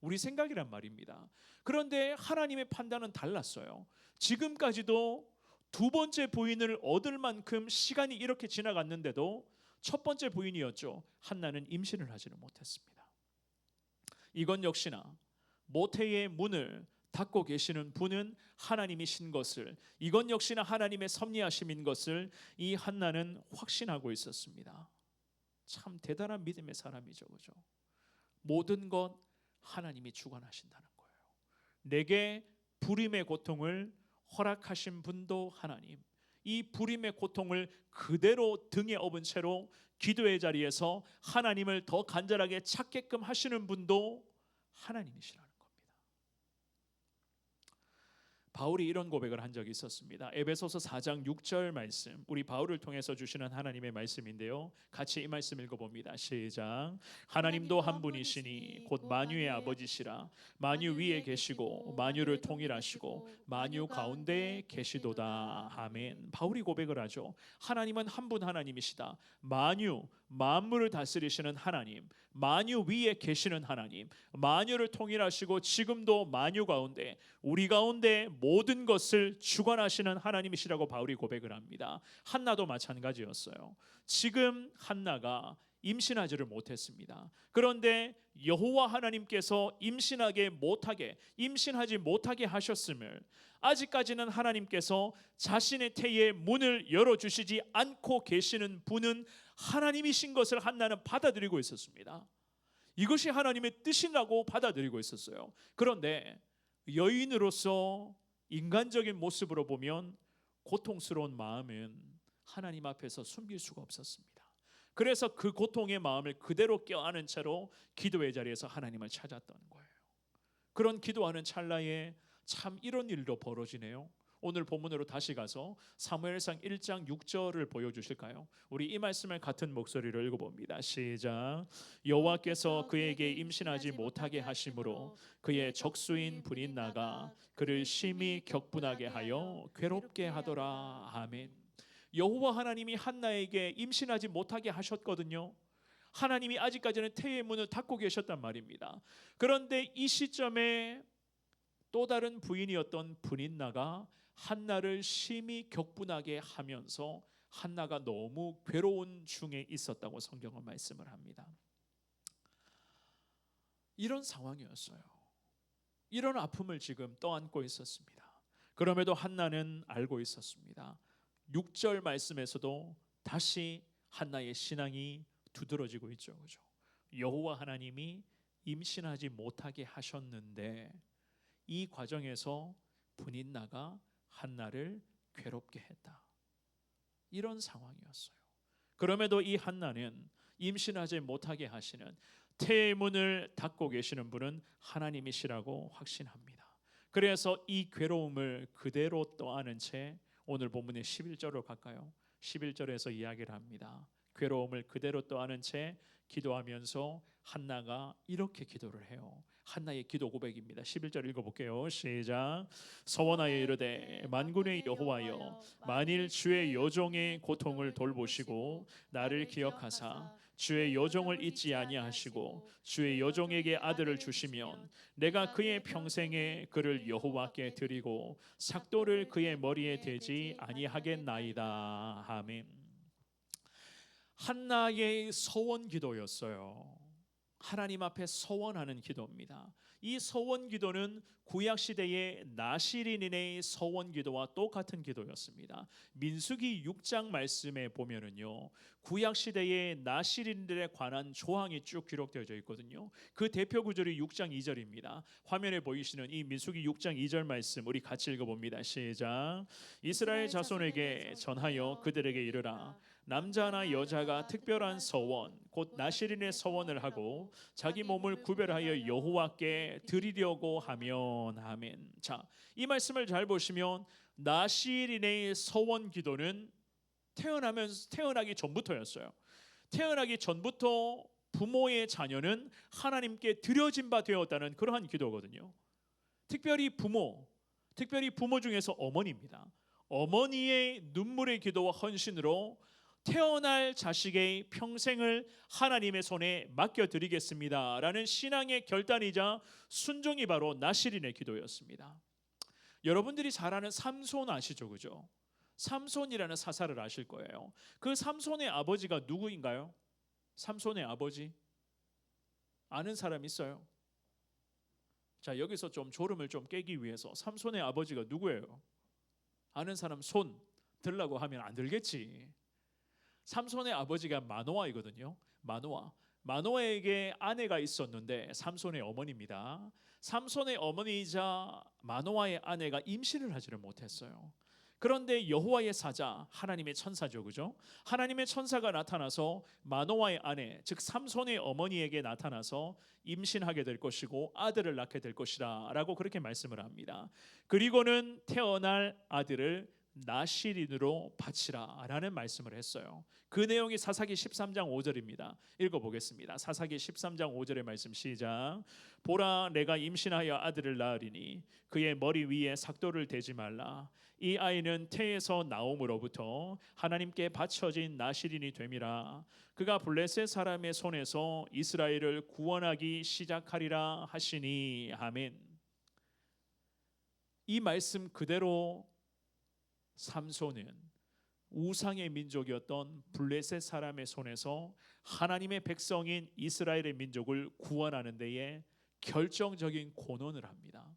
우리 생각이란 말입니다. 그런데 하나님의 판단은 달랐어요. 지금까지도 두 번째 부인을 얻을 만큼 시간이 이렇게 지나갔는데도 첫 번째 부인이었죠. 한나는 임신을 하지는 못했습니다. 이건 역시나 모태의 문을 닫고 계시는 분은 하나님이신 것을, 이건 역시나 하나님의 섭리하심인 것을 이 한나는 확신하고 있었습니다. 참 대단한 믿음의 사람이죠, 그죠? 모든 것 하나님이 주관하신다는 거예요. 내게 불임의 고통을 허락하신 분도 하나님, 이 불임의 고통을 그대로 등에 업은 채로 기도의 자리에서 하나님을 더 간절하게 찾게끔 하시는 분도 하나님이시라는 겁니다. 바울이 이런 고백을 한 적이 있었습니다. 에베소서 4장 6절 말씀, 우리 바울을 통해서 주시는 하나님의 말씀인데요, 같이 이 말씀 읽어봅니다. 시작. 하나님도 한 분이시니 곧 만유의 아버지시라. 만유 위에 계시고 만유를 통일하시고 만유 가운데 계시도다. 아멘. 바울이 고백을 하죠. 하나님은 한 분 하나님이시다. 만유, 만물을 다스리시는 하나님, 만유 위에 계시는 하나님, 만유를 통일하시고 지금도 만유 가운데, 우리 가운데 모든 것을 주관하시는 하나님이시라고 바울이 고백을 합니다. 한나도 마찬가지였어요. 지금 한나가 임신하지를 못했습니다. 그런데 여호와 하나님께서 임신하지 못하게 하셨음을, 아직까지는 하나님께서 자신의 태의 문을 열어주시지 않고 계시는 분은 하나님이신 것을 한나는 받아들이고 있었습니다. 이것이 하나님의 뜻이라고 받아들이고 있었어요. 그런데 여인으로서 인간적인 모습으로 보면 고통스러운 마음은 하나님 앞에서 숨길 수가 없었습니다. 그래서 그 고통의 마음을 그대로 껴안은 채로 기도의 자리에서 하나님을 찾았던 거예요. 그런 기도하는 찰나에 참 이런 일도 벌어지네요. 오늘 본문으로 다시 가서 사무엘상 1장 6절을 보여주실까요? 우리 이 말씀을 같은 목소리로 읽어봅니다. 시작. 여호와께서 그에게 임신하지 못하게 하심으로 그의 적수인 브릿나가 그를 심히 격분하게 하여 괴롭게 하더라. 아멘. 여호와 하나님이 한나에게 임신하지 못하게 하셨거든요. 하나님이 아직까지는 태의 문을 닫고 계셨단 말입니다. 그런데 이 시점에 또 다른 부인이었던 브릿나가 한나를 심히 격분하게 하면서 한나가 너무 괴로운 중에 있었다고 성경은 말씀을 합니다. 이런 상황이었어요. 이런 아픔을 지금 떠안고 있었습니다. 그럼에도 한나는 알고 있었습니다. 6절 말씀에서도 다시 한나의 신앙이 두드러지고 있죠. 그죠? 여호와 하나님이 임신하지 못하게 하셨는데 이 과정에서 브릿나가 한나를 괴롭게 했다. 이런 상황이었어요. 그럼에도 이 한나는 임신하지 못하게 하시는 태의 문을 닫고 계시는 분은 하나님이시라고 확신합니다. 그래서 이 괴로움을 그대로 떠안은 채 오늘 본문의 11절로 갈까요? 11절에서 이야기를 합니다. 괴로움을 그대로 떠안은 채 기도하면서 한나가 이렇게 기도를 해요. 한나의 기도 고백입니다. 11절 읽어볼게요. 시작. 서원하여 이르되 만군의 여호와여 만일 주의 여종의 고통을 돌보시고 나를 기억하사 주의 여종을 잊지 아니하시고 주의 여종에게 아들을 주시면 내가 그의 평생에 그를 여호와께 드리고 삭도를 그의 머리에 대지 아니하겠나이다. 아멘. 한나의 서원 기도였어요. 하나님 앞에 서원하는 기도입니다. 이 서원 기도는 구약 시대의 나시린인의 서원 기도와 똑같은 기도였습니다. 민수기 6장 말씀에 보면은요, 구약 시대의 나시린들에 관한 조항이 쭉 기록되어져 있거든요. 그 대표 구절이 6장 2절입니다. 화면에 보이시는 이 민수기 6장 2절 말씀 우리 같이 읽어봅니다. 시작. 이스라엘 자손에게 전하여 그들에게 이르라. 남자나 여자가 특별한 서원 곧 나시린의 서원을 하고 자기 몸을 구별하여 여호와께 드리려고 하면 아멘. 자, 이 말씀을 잘 보시면 나시린의 서원 기도는 태어나기 전부터였어요. 태어나기 전부터 부모의 자녀는 하나님께 드려진 바 되었다는 그러한 기도거든요. 특별히 부모 중에서 어머니입니다. 어머니의 눈물의 기도와 헌신으로 태어날 자식의 평생을 하나님의 손에 맡겨드리겠습니다 라는 신앙의 결단이자 순종이 바로 나시린의 기도였습니다. 여러분들이 잘 아는 삼손 아시죠? 그죠? 삼손이라는 사사를 아실 거예요. 그 삼손의 아버지가 누구인가요? 삼손의 아버지 아는 사람 있어요? 자, 여기서 좀 졸음을 좀 깨기 위해서 삼손의 아버지가 누구예요? 아는 사람 손 들라고 하면 안 들겠지. 삼손의 아버지가 마노아이거든요. 마노아에게 아내가 있었는데 삼손의 어머니입니다. 삼손의 어머니이자 마노아의 아내가 임신을 하지를 못했어요. 그런데 여호와의 사자, 하나님의 천사죠, 그죠? 하나님의 천사가 나타나서 마노아의 아내, 즉 삼손의 어머니에게 나타나서 임신하게 될 것이고 아들을 낳게 될 것이라라고 그렇게 말씀을 합니다. 그리고는 태어날 아들을 나시린으로 바치라 라는 말씀을 했어요. 그 내용이 사사기 13장 5절입니다. 읽어보겠습니다. 사사기 13장 5절의 말씀 시작. 보라, 내가 임신하여 아들을 낳으리니 그의 머리 위에 삭도를 대지 말라. 이 아이는 태에서 나옴으로부터 하나님께 바쳐진 나시린이 됨이라. 그가 블레셋 사람의 손에서 이스라엘을 구원하기 시작하리라 하시니. 아멘. 이 말씀 그대로 삼손은 우상의 민족이었던 블레셋 사람의 손에서 하나님의 백성인 이스라엘의 민족을 구원하는 데에 결정적인 권원을 합니다.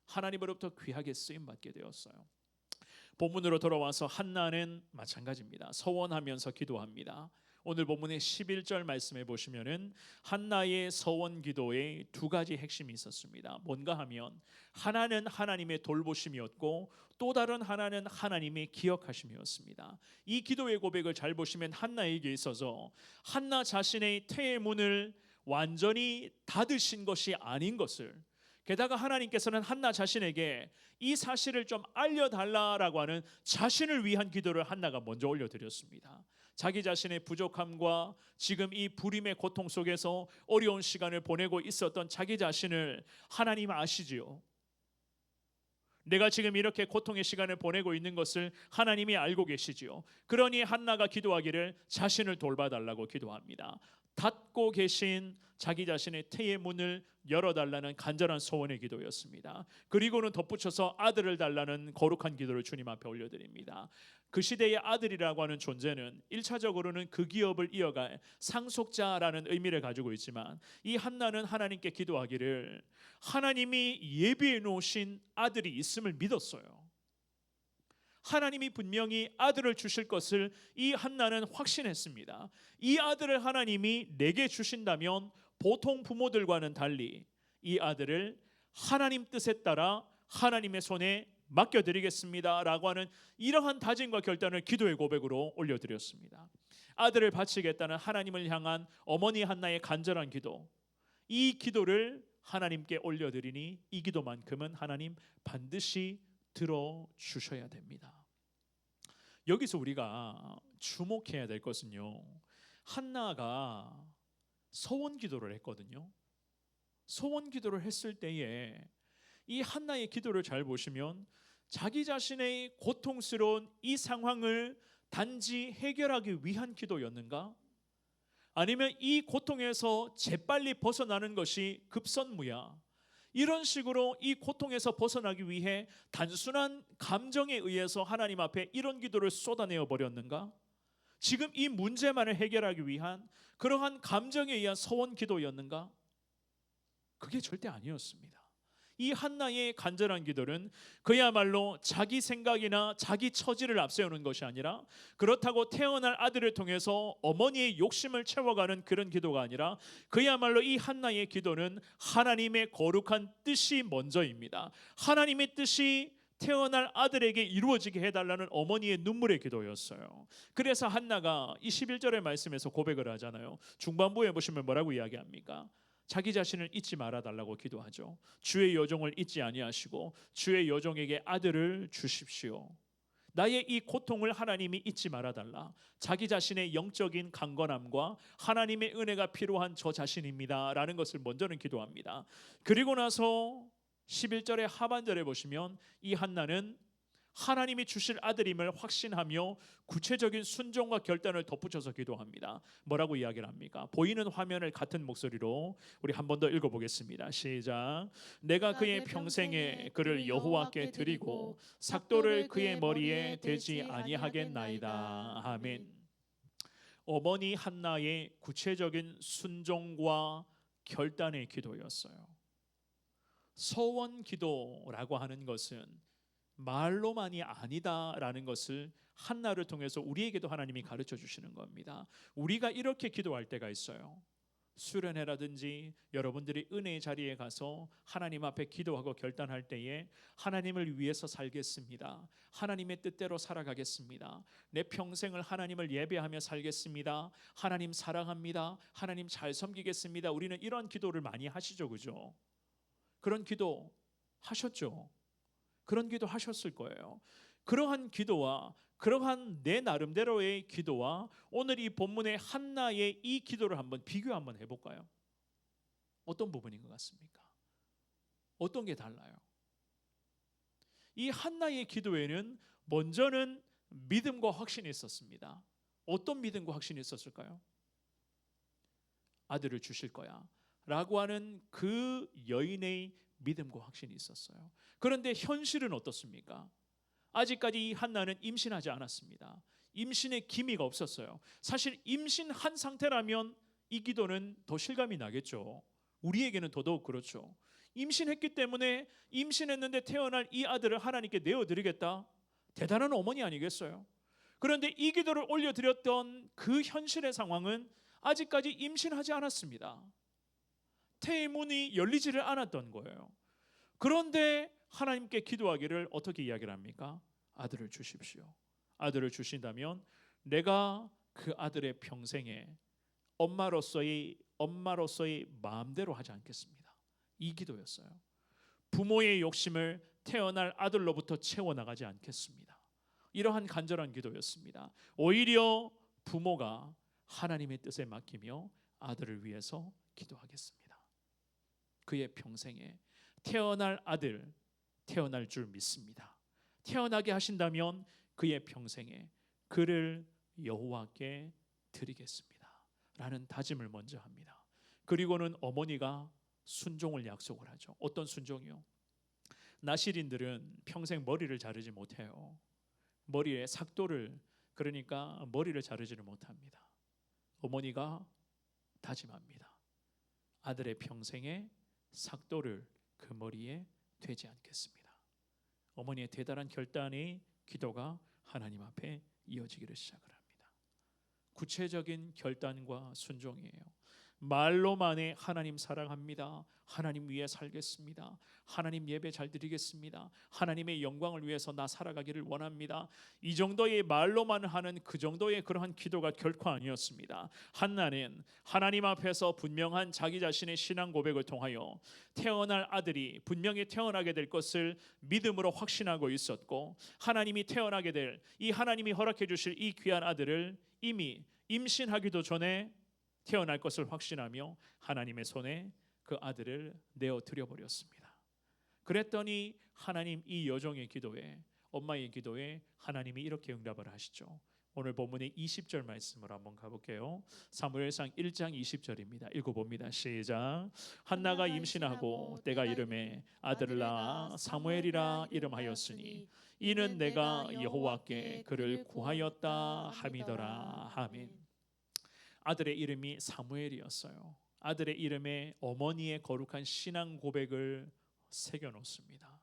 하나님으로부터 귀하게 쓰임 받게 되었어요. 본문으로 돌아와서 한나는 마찬가지입니다. 서원하면서 기도합니다. 오늘 본문의 11절 말씀에 보시면은 한나의 서원 기도에 두 가지 핵심이 있었습니다. 뭔가 하면 하나는 하나님의 돌보심이었고 또 다른 하나는 하나님의 기억하심이었습니다. 이 기도의 고백을 잘 보시면 한나에게 있어서 한나 자신의 태의 문을 완전히 닫으신 것이 아닌 것을, 게다가 하나님께서는 한나 자신에게 이 사실을 좀 알려달라라고 하는 자신을 위한 기도를 한나가 먼저 올려드렸습니다. 자기 자신의 부족함과 지금 이 불임의 고통 속에서 어려운 시간을 보내고 있었던 자기 자신을 하나님 아시지요. 내가 지금 이렇게 고통의 시간을 보내고 있는 것을 하나님이 알고 계시지요. 그러니 한나가 기도하기를 자신을 돌봐달라고 기도합니다. 닫고 계신 자기 자신의 태의 문을 열어달라는 간절한 소원의 기도였습니다. 그리고는 덧붙여서 아들을 달라는 거룩한 기도를 주님 앞에 올려드립니다. 그 시대의 아들이라고 하는 존재는 1차적으로는 그 기업을 이어갈 상속자라는 의미를 가지고 있지만, 이 한나는 하나님께 기도하기를 하나님이 예비해 놓으신 아들이 있음을 믿었어요. 하나님이 분명히 아들을 주실 것을 이 한나는 확신했습니다. 이 아들을 하나님이 내게 주신다면 보통 부모들과는 달리 이 아들을 하나님 뜻에 따라 하나님의 손에 맡겨드리겠습니다 라고 하는 이러한 다짐과 결단을 기도의 고백으로 올려드렸습니다. 아들을 바치겠다는 하나님을 향한 어머니 한나의 간절한 기도, 이 기도를 하나님께 올려드리니 이 기도만큼은 하나님 반드시 들어주셔야 됩니다. 여기서 우리가 주목해야 될 것은요, 한나가 서원 기도를 했거든요. 서원 기도를 했을 때에 이 한나의 기도를 잘 보시면 자기 자신의 고통스러운 이 상황을 단지 해결하기 위한 기도였는가? 아니면 이 고통에서 재빨리 벗어나는 것이 급선무야, 이런 식으로 이 고통에서 벗어나기 위해 단순한 감정에 의해서 하나님 앞에 이런 기도를 쏟아내어 버렸는가? 지금 이 문제만을 해결하기 위한 그러한 감정에 의한 서원 기도였는가? 그게 절대 아니었습니다. 이 한나의 간절한 기도는 그야말로 자기 생각이나 자기 처지를 앞세우는 것이 아니라, 그렇다고 태어날 아들을 통해서 어머니의 욕심을 채워가는 그런 기도가 아니라, 그야말로 이 한나의 기도는 하나님의 거룩한 뜻이 먼저입니다. 하나님의 뜻이 태어날 아들에게 이루어지게 해달라는 어머니의 눈물의 기도였어요. 그래서 한나가 이 11절의 말씀에서 고백을 하잖아요. 중반부에 보시면 뭐라고 이야기합니까? 자기 자신을 잊지 말아달라고 기도하죠. 주의 여종을 잊지 아니하시고 주의 여종에게 아들을 주십시오. 나의 이 고통을 하나님이 잊지 말아달라. 자기 자신의 영적인 강건함과 하나님의 은혜가 필요한 저 자신입니다 라는 것을 먼저는 기도합니다. 그리고 나서 11절의 하반절에 보시면 이 한나는 하나님이 주실 아들임을 확신하며 구체적인 순종과 결단을 덧붙여서 기도합니다. 뭐라고 이야기를 합니까? 보이는 화면을 같은 목소리로 우리 한 번 더 읽어보겠습니다. 시작. 내가 그의 평생에 그를 여호와께 드리고 삭도를 그의 머리에 대지 아니하겠나이다. 아멘. 어머니 한나의 구체적인 순종과 결단의 기도였어요. 서원 기도라고 하는 것은 말로만이 아니다라는 것을 한나를 통해서 우리에게도 하나님이 가르쳐 주시는 겁니다. 우리가 이렇게 기도할 때가 있어요. 수련회라든지 여러분들이 은혜의 자리에 가서 하나님 앞에 기도하고 결단할 때에 하나님을 위해서 살겠습니다. 하나님의 뜻대로 살아가겠습니다. 내 평생을 하나님을 예배하며 살겠습니다. 하나님 사랑합니다. 하나님 잘 섬기겠습니다. 우리는 이런 기도를 많이 하시죠, 그죠? 그런 기도 하셨죠? 그런 기도 하셨을 거예요. 그러한 기도와 그러한 내 나름대로의 기도와 오늘 이 본문의 한나의 이 기도를 한번 비교 한번 해볼까요? 어떤 부분인 것 같습니까? 어떤 게 달라요? 이 한나의 기도에는 먼저는 믿음과 확신이 있었습니다. 어떤 믿음과 확신이 있었을까요? 아들을 주실 거야 라고 하는 그 여인의 믿음과 확신이 있었어요. 그런데 현실은 어떻습니까? 아직까지 이 한나는 임신하지 않았습니다. 임신의 기미가 없었어요. 사실 임신한 상태라면 이 기도는 더 실감이 나겠죠. 우리에게는 더더욱 그렇죠. 임신했기 때문에 임신했는데 태어날 이 아들을 하나님께 내어드리겠다. 대단한 어머니 아니겠어요? 그런데 이 기도를 올려드렸던 그 현실의 상황은 아직까지 임신하지 않았습니다. 태의 문이 열리지를 않았던 거예요. 그런데 하나님께 기도하기를 어떻게 이야기를 합니까? 아들을 주십시오. 아들을 주신다면 내가 그 아들의 평생에 엄마로서의 마음대로 하지 않겠습니다. 이 기도였어요. 부모의 욕심을 태어날 아들로부터 채워나가지 않겠습니다. 이러한 간절한 기도였습니다. 오히려 부모가 하나님의 뜻에 맡기며 아들을 위해서 기도하겠습니다. 그의 평생에 태어날 아들 태어날 줄 믿습니다. 태어나게 하신다면 그의 평생에 그를 여호와께 드리겠습니다 라는 다짐을 먼저 합니다. 그리고는 어머니가 순종을 약속을 하죠. 어떤 순종이요? 나실인들은 평생 머리를 자르지 못해요. 머리에 삭도를, 그러니까 머리를 자르지를 못합니다. 어머니가 다짐합니다. 아들의 평생에 삭도를 그 머리에 되지 않겠습니다. 어머니의 대단한 결단의 기도가 하나님 앞에 이어지기를 시작을 합니다. 구체적인 결단과 순종이에요. 말로만에 하나님 사랑합니다, 하나님 위해 살겠습니다, 하나님 예배 잘 드리겠습니다, 하나님의 영광을 위해서 나 살아가기를 원합니다, 이 정도의 말로만 하는 그 정도의 그러한 기도가 결코 아니었습니다. 한나는 하나님 앞에서 분명한 자기 자신의 신앙 고백을 통하여 태어날 아들이 분명히 태어나게 될 것을 믿음으로 확신하고 있었고, 하나님이 태어나게 될 이 하나님이 허락해 주실 이 귀한 아들을 이미 임신하기도 전에 태어날 것을 확신하며 하나님의 손에 그 아들을 내어 드려 버렸습니다. 그랬더니 하나님 이 여종의 기도에, 엄마의 기도에 하나님이 이렇게 응답을 하시죠. 오늘 본문의 20절 말씀으로 한번 가볼게요. 사무엘상 1장 20절입니다. 읽어봅니다. 시작. 한나가 임신하고 때가 이름에 아들을 낳아 사무엘이라 이름하였으니 이는 내가 여호와께 그를 구하였다 함이더라. 아멘. 아들의 이름이 사무엘이었어요. 아들의 이름에 어머니의 거룩한 신앙 고백을 새겨 놓습니다.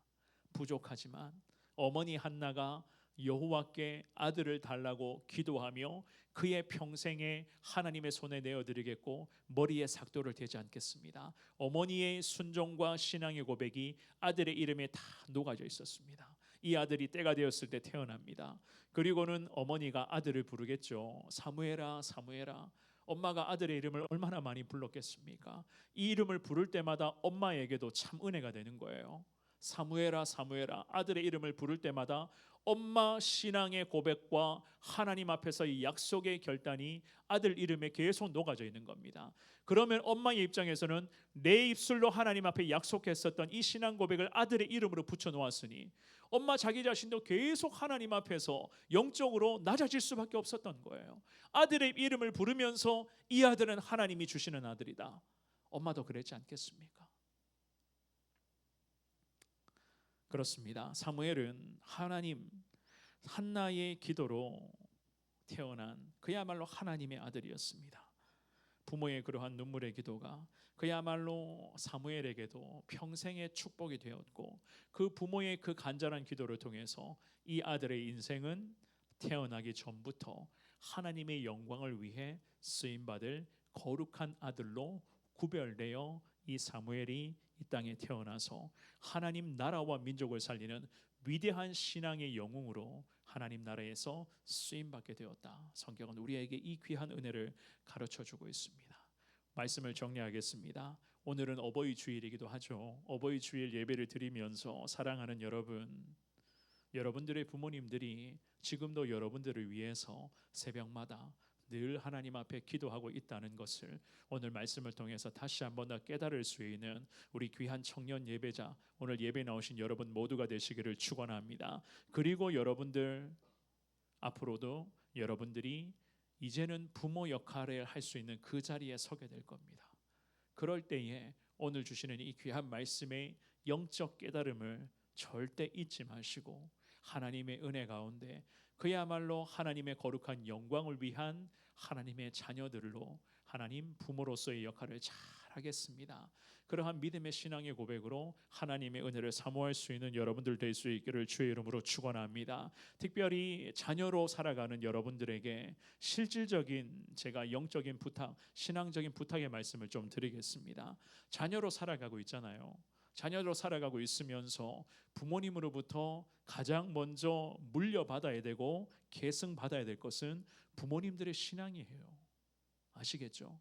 부족하지만 어머니 한나가 여호와께 아들을 달라고 기도하며 그의 평생에 하나님의 손에 내어드리겠고 머리에 삭도를 대지 않겠습니다. 어머니의 순종과 신앙의 고백이 아들의 이름에 다 녹아져 있었습니다. 이 아들이 때가 되었을 때 태어납니다. 그리고는 어머니가 아들을 부르겠죠. 사무엘아, 사무엘아. 엄마가 아들의 이름을 얼마나 많이 불렀겠습니까? 이 이름을 부를 때마다 엄마에게도 참 은혜가 되는 거예요. 사무엘아, 사무엘아. 아들의 이름을 부를 때마다 엄마 신앙의 고백과 하나님 앞에서의 약속의 결단이 아들 이름에 계속 녹아져 있는 겁니다. 그러면 엄마의 입장에서는 내 입술로 하나님 앞에 약속했었던 이 신앙 고백을 아들의 이름으로 붙여 놓았으니 엄마 자기 자신도 계속 하나님 앞에서 영적으로 낮아질 수밖에 없었던 거예요. 아들의 이름을 부르면서 이 아들은 하나님이 주시는 아들이다. 엄마도 그랬지 않겠습니까? 그렇습니다. 사무엘은 하나님 한나의 기도로 태어난 그야말로 하나님의 아들이었습니다. 부모의 그러한 눈물의 기도가 그야말로 사무엘에게도 평생의 축복이 되었고, 그 부모의 그 간절한 기도를 통해서 이 아들의 인생은 태어나기 전부터 하나님의 영광을 위해 쓰임받을 거룩한 아들로 구별되어 이 사무엘이 이 땅에 태어나서 하나님 나라와 민족을 살리는 위대한 신앙의 영웅으로 하나님 나라에서 쓰임받게 되었다. 성경은 우리에게 이 귀한 은혜를 가르쳐주고 있습니다. 말씀을 정리하겠습니다. 오늘은 어버이 주일이기도 하죠. 어버이 주일 예배를 드리면서 사랑하는 여러분들의 부모님들이 지금도 여러분들을 위해서 새벽마다 늘 하나님 앞에 기도하고 있다는 것을 오늘 말씀을 통해서 다시 한번 더 깨달을 수 있는 우리 귀한 청년 예배자, 오늘 예배 나오신 여러분 모두가 되시기를 축원합니다. 그리고 여러분들 앞으로도 여러분들이 이제는 부모 역할을 할 수 있는 그 자리에 서게 될 겁니다. 그럴 때에 오늘 주시는 이 귀한 말씀의 영적 깨달음을 절대 잊지 마시고 하나님의 은혜 가운데 그야말로 하나님의 거룩한 영광을 위한 하나님의 자녀들로 하나님 부모로서의 역할을 잘 하겠습니다. 그러한 믿음의 신앙의 고백으로 하나님의 은혜를 사모할 수 있는 여러분들 될 수 있기를 주의 이름으로 축원합니다. 특별히 자녀로 살아가는 여러분들에게 실질적인 제가 영적인 부탁, 신앙적인 부탁의 말씀을 좀 드리겠습니다. 자녀로 살아가고 있잖아요. 자녀로 살아가고 있으면서 부모님으로부터 가장 먼저 물려받아야 되고 계승받아야 될 것은 부모님들의 신앙이에요. 아시겠죠?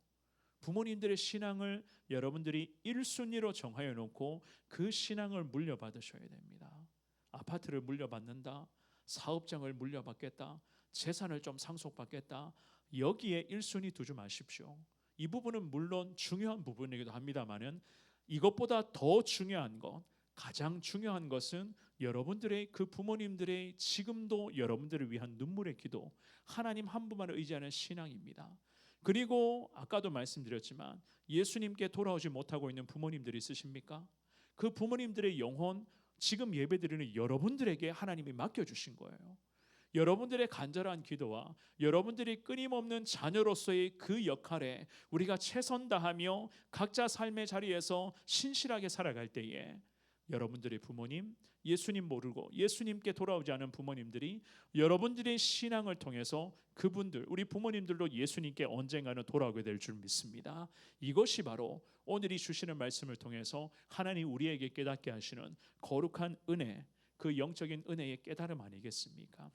부모님들의 신앙을 여러분들이 1순위로 정하여 놓고 그 신앙을 물려받으셔야 됩니다. 아파트를 물려받는다, 사업장을 물려받겠다, 재산을 좀 상속받겠다, 여기에 1순위 두지 마십시오. 이 부분은 물론 중요한 부분이기도 합니다만은 이것보다 더 중요한 것, 가장 중요한 것은 여러분들의 그 부모님들의 지금도 여러분들을 위한 눈물의 기도, 하나님 한 분만을 의지하는 신앙입니다. 그리고 아까도 말씀드렸지만 예수님께 돌아오지 못하고 있는 부모님들이 있으십니까? 그 부모님들의 영혼 지금 예배드리는 여러분들에게 하나님이 맡겨주신 거예요. 여러분들의 간절한 기도와 여러분들이 끊임없는 자녀로서의 그 역할에 우리가 최선 다하며 각자 삶의 자리에서 신실하게 살아갈 때에 여러분들의 부모님, 예수님 모르고 예수님께 돌아오지 않은 부모님들이 여러분들의 신앙을 통해서 그분들, 우리 부모님들도 예수님께 언젠가는 돌아오게 될 줄 믿습니다. 이것이 바로 오늘이 주시는 말씀을 통해서 하나님 우리에게 깨닫게 하시는 거룩한 은혜, 그 영적인 은혜의 깨달음 아니겠습니까?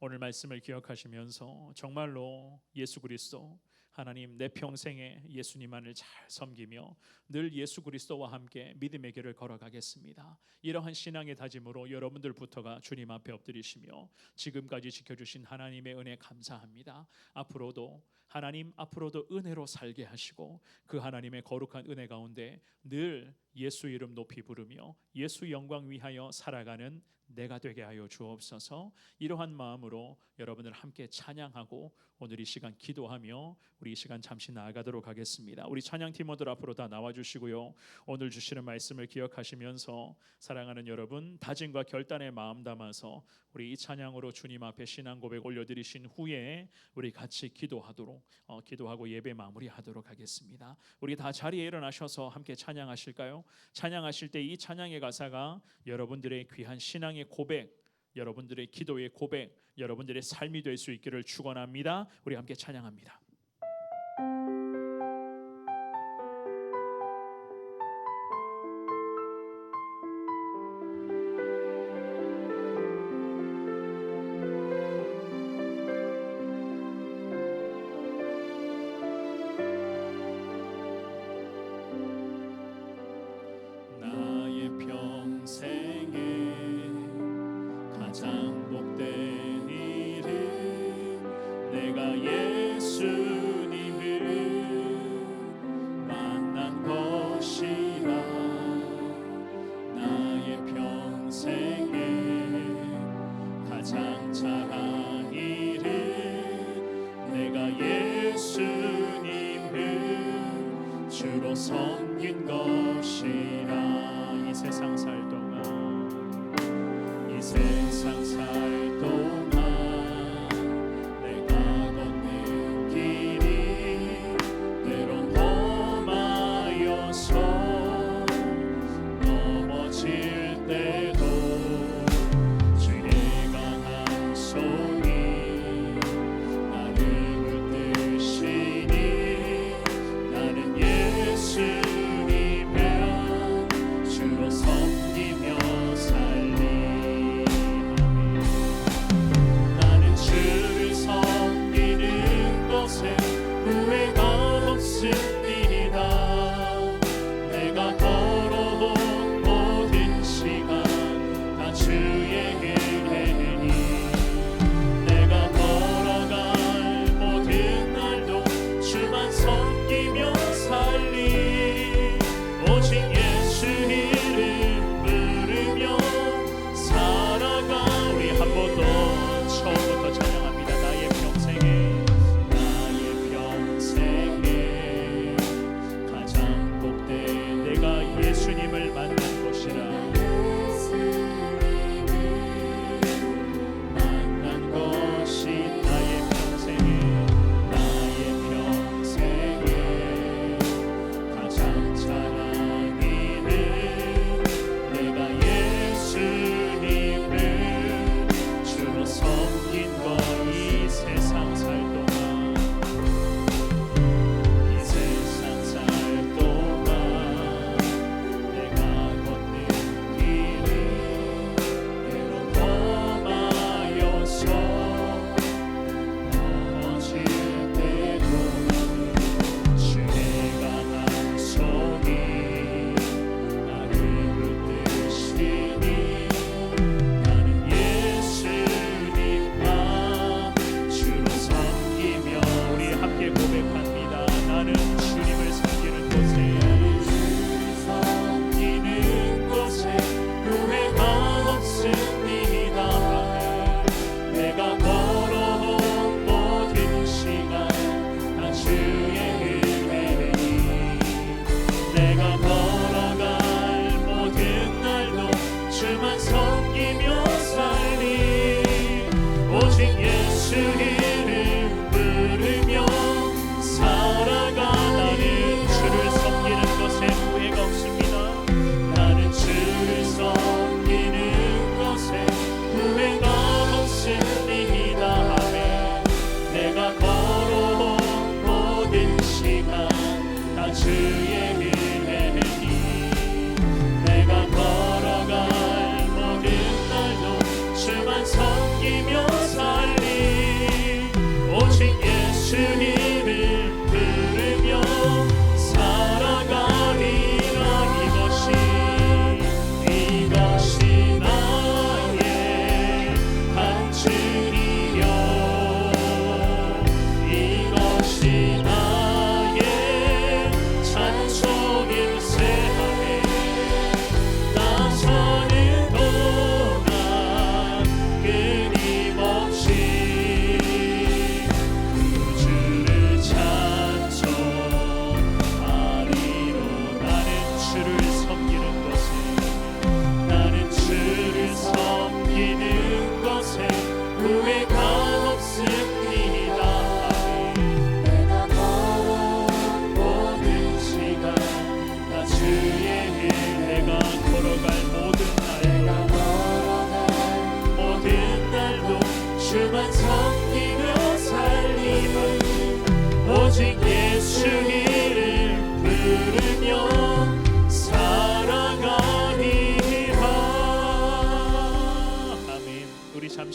오늘 말씀을 기억하시면서 정말로 예수 그리스도 하나님 내 평생에 예수님만을 잘 섬기며 늘 예수 그리스도와 함께 믿음의 길을 걸어가겠습니다. 이러한 신앙의 다짐으로 여러분들부터가 주님 앞에 엎드리시며 지금까지 지켜주신 하나님의 은혜 감사합니다. 앞으로도 하나님 앞으로도 은혜로 살게 하시고 그 하나님의 거룩한 은혜 가운데 늘 예수 이름 높이 부르며 예수 영광 위하여 살아가는 내가 되게 하여 주옵소서. 이러한 마음으로 여러분들 함께 찬양하고 오늘 이 시간 기도하며 우리 이 시간 잠시 나아가도록 하겠습니다. 우리 찬양팀원들 앞으로 다 나와주시고요. 오늘 주시는 말씀을 기억하시면서 사랑하는 여러분 다짐과 결단의 마음 담아서 우리 이 찬양으로 주님 앞에 신앙 고백 올려드리신 후에 우리 같이 기도하고 예배 마무리하도록 하겠습니다. 우리 다 자리에 일어나셔서 함께 찬양하실까요? 찬양하실 때 이 찬양의 가사가 여러분들의 귀한 신앙의 고백, 여러분들의 기도의 고백, 여러분들의 삶이 될 수 있기를 축원합니다. 우리 함께 찬양합니다. 나의 평생에 가장 복된 일은 내가 예수님을 만난 것이라. 나의 평생에 가장 잘한 일은 내가 예수님을 주로 섬긴 것이라. 이 세상 살 동안 내가 걷는 길이 때론 험하여서 넘어질 때도 주의 강한 손이 나를 붙드시니 나는 예수님의 주로 섬기며 살리. 후회가 없습니다. 내가 걸어온 모든 시간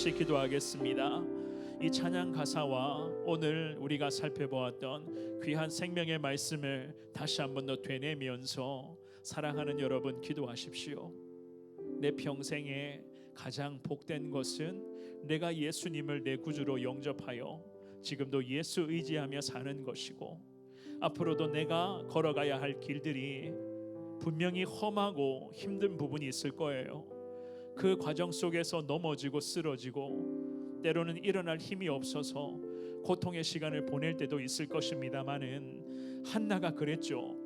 잠시 기도하겠습니다. 이 찬양 가사와 오늘 우리가 살펴보았던 귀한 생명의 말씀을 다시 한 번 더 되뇌면서 사랑하는 여러분 기도하십시오. 내 평생에 가장 복된 것은 내가 예수님을 내 구주로 영접하여 지금도 예수 의지하며 사는 것이고, 앞으로도 내가 걸어가야 할 길들이 분명히 험하고 힘든 부분이 있을 거예요. 그 과정 속에서 넘어지고 쓰러지고 때로는 일어날 힘이 없어서 고통의 시간을 보낼 때도 있을 것입니다마는 한나가 그랬죠.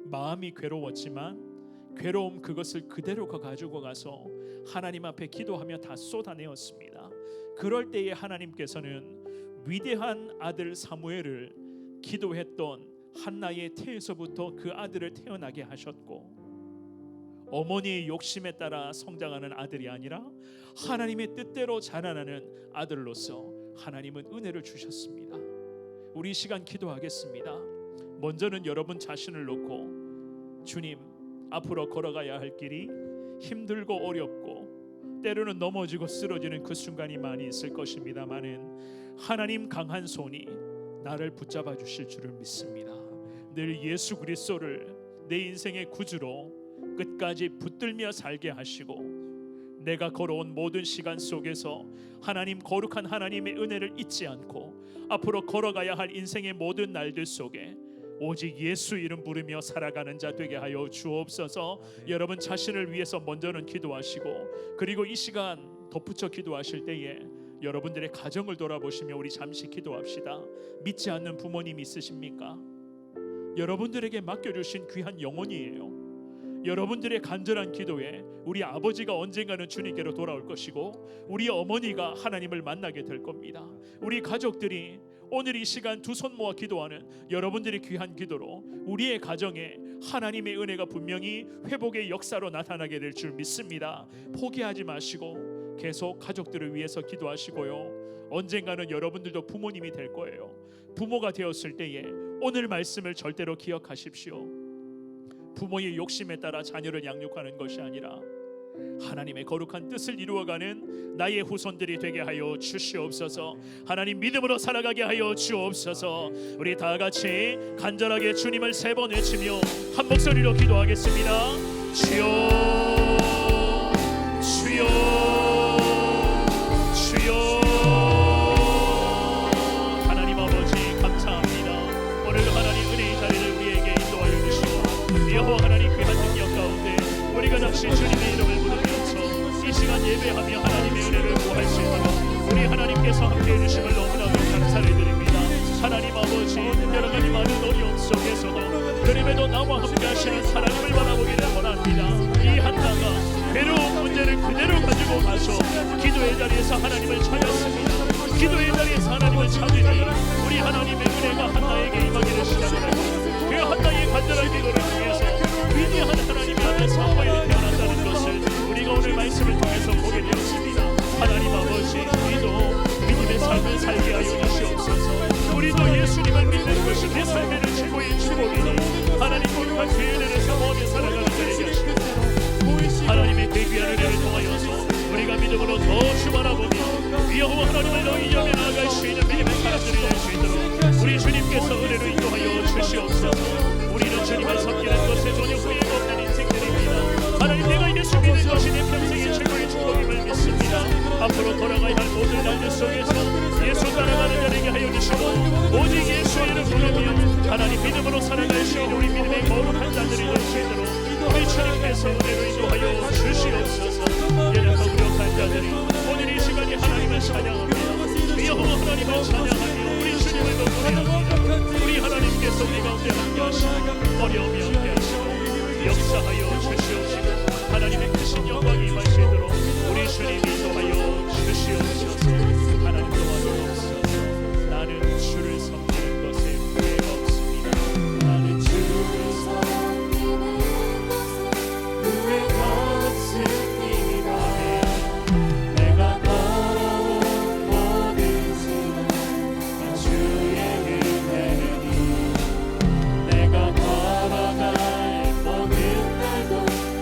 마음이 괴로웠지만 괴로움 그것을 그대로 가지고 가서 하나님 앞에 기도하며 다 쏟아내었습니다. 그럴 때에 하나님께서는 위대한 아들 사무엘을 기도했던 한나의 태에서부터 그 아들을 태어나게 하셨고, 어머니의 욕심에 따라 성장하는 아들이 아니라 하나님의 뜻대로 자라나는 아들로서 하나님은 은혜를 주셨습니다. 우리 이 시간 기도하겠습니다. 먼저는 여러분 자신을 놓고, 주님, 앞으로 걸어가야 할 길이 힘들고 어렵고 때로는 넘어지고 쓰러지는 그 순간이 많이 있을 것입니다마는 하나님 강한 손이 나를 붙잡아 주실 줄을 믿습니다. 늘 예수 그리스도를 내 인생의 구주로 끝까지 붙들며 살게 하시고, 내가 걸어온 모든 시간 속에서 하나님 거룩한 하나님의 은혜를 잊지 않고 앞으로 걸어가야 할 인생의 모든 날들 속에 오직 예수 이름 부르며 살아가는 자 되게 하여 주옵소서. 여러분 자신을 위해서 먼저는 기도하시고, 그리고 이 시간 덧붙여 기도하실 때에 여러분들의 가정을 돌아보시며 우리 잠시 기도합시다. 믿지 않는 부모님 있으십니까? 여러분들에게 맡겨주신 귀한 영혼이에요. 여러분들의 간절한 기도에 우리 아버지가 언젠가는 주님께로 돌아올 것이고 우리 어머니가 하나님을 만나게 될 겁니다. 우리 가족들이 오늘 이 시간 두 손 모아 기도하는 여러분들의 귀한 기도로 우리의 가정에 하나님의 은혜가 분명히 회복의 역사로 나타나게 될 줄 믿습니다. 포기하지 마시고 계속 가족들을 위해서 기도하시고요. 언젠가는 여러분들도 부모님이 될 거예요. 부모가 되었을 때에 오늘 말씀을 절대로 기억하십시오. 부모의 욕심에 따라 자녀를 양육하는 것이 아니라 하나님의 거룩한 뜻을 이루어가는 나의 후손들이 되게 하여 주시옵소서. 하나님 믿음으로 살아가게 하여 주옵소서. 우리 다 같이 간절하게 주님을 세 번 외치며 한 목소리로 기도하겠습니다. 주여, 주여, 주여. 하나님 아버지 감사합니다. 오늘 하나님 은혜의 자리를 우리에게 인도하여 주시고, 여호와 하나님 귀한 능력 가운데 우리가 다시 주님의 이름을 부르면서 이 시간 예배하며 하나님의 은혜를 구할 수 있도록 우리 하나님께서 함께해 주심을 너무나도 감사를 드립니다. 하나님 아버지, 여러 가지 많은 어려움 속에서도 그림에도 나와 함께 하시는 하나님을 바라보기를 원합니다. 이 한나가 괴로운 문제를 그대로 가지고 가서 기도의 자리에서 하나님을 찾았습니다. 기도의 자리에서 하나님을 찾으니 우리 하나님의 은혜가 한나에게 임하기를 시작하고, 그 한나의 간절한 기도를 통해서 위대한 하나님의 아들 사무엘이 태어난다는 것을 우리가 오늘 말씀을 통해서 보게 되었습니다. 하나님 아버지, 우리도 믿음의 삶을 살게 하여 주시옵소서. 우리도 예수님을 믿는 것이 내 삶의 최고의 축복이니 하나님 거룩한 그 은혜를 사모하며 살아가는 자에게 하시옵소서. 하나님의 대귀한 은혜를 통하여서 우리가 믿음으로 더 주 바라보며 여호와 하나님을 더 인정해 나아갈 수 있는 믿음의 사람들이 될 수 있도록 우리 주님께서 은혜를 인도하여 주시옵소서. 우리는 주님을 섬기는 것에 전혀 후회가 없는 인생들입니다. 하나님, 내가 예수 믿는 것이 내 평생의 최고의 축복임을 믿습니다. 앞으로 돌아가야 할 모든 날들 속에서 예수 따라가는 자에게 하여 주시고, 오직 예수의 이름 부르며 하나님 믿음으로 살아갈 수 있는 우리 믿음의 거룩한 자들이 될 수 있도록 우리 주님께서 은혜를 인도하여 주시옵소서. 연약하고 무력한 자들이 오늘 이 시간에 하나님을 찬양합니다. 여호와 하나님을 찬양하며 우리 주님을 높여합니다. 우리 하나님께서 우리 가운데 함께 하시고 어려움이 함께 하시고 역사하여 주시옵시고 하나님의 크신 영광이 임하시도록 우리 주님이 인도하여 주시옵소서. 하나님 도와주옵소서. 나는 주를 섬기는 것에 후회가 없습니다. 나는 주를
섬기는 것에 후회가 없습니다.
내가 걸어온 모든 시간 다 주의 은혜니,
내가 걸어갈 모든 날도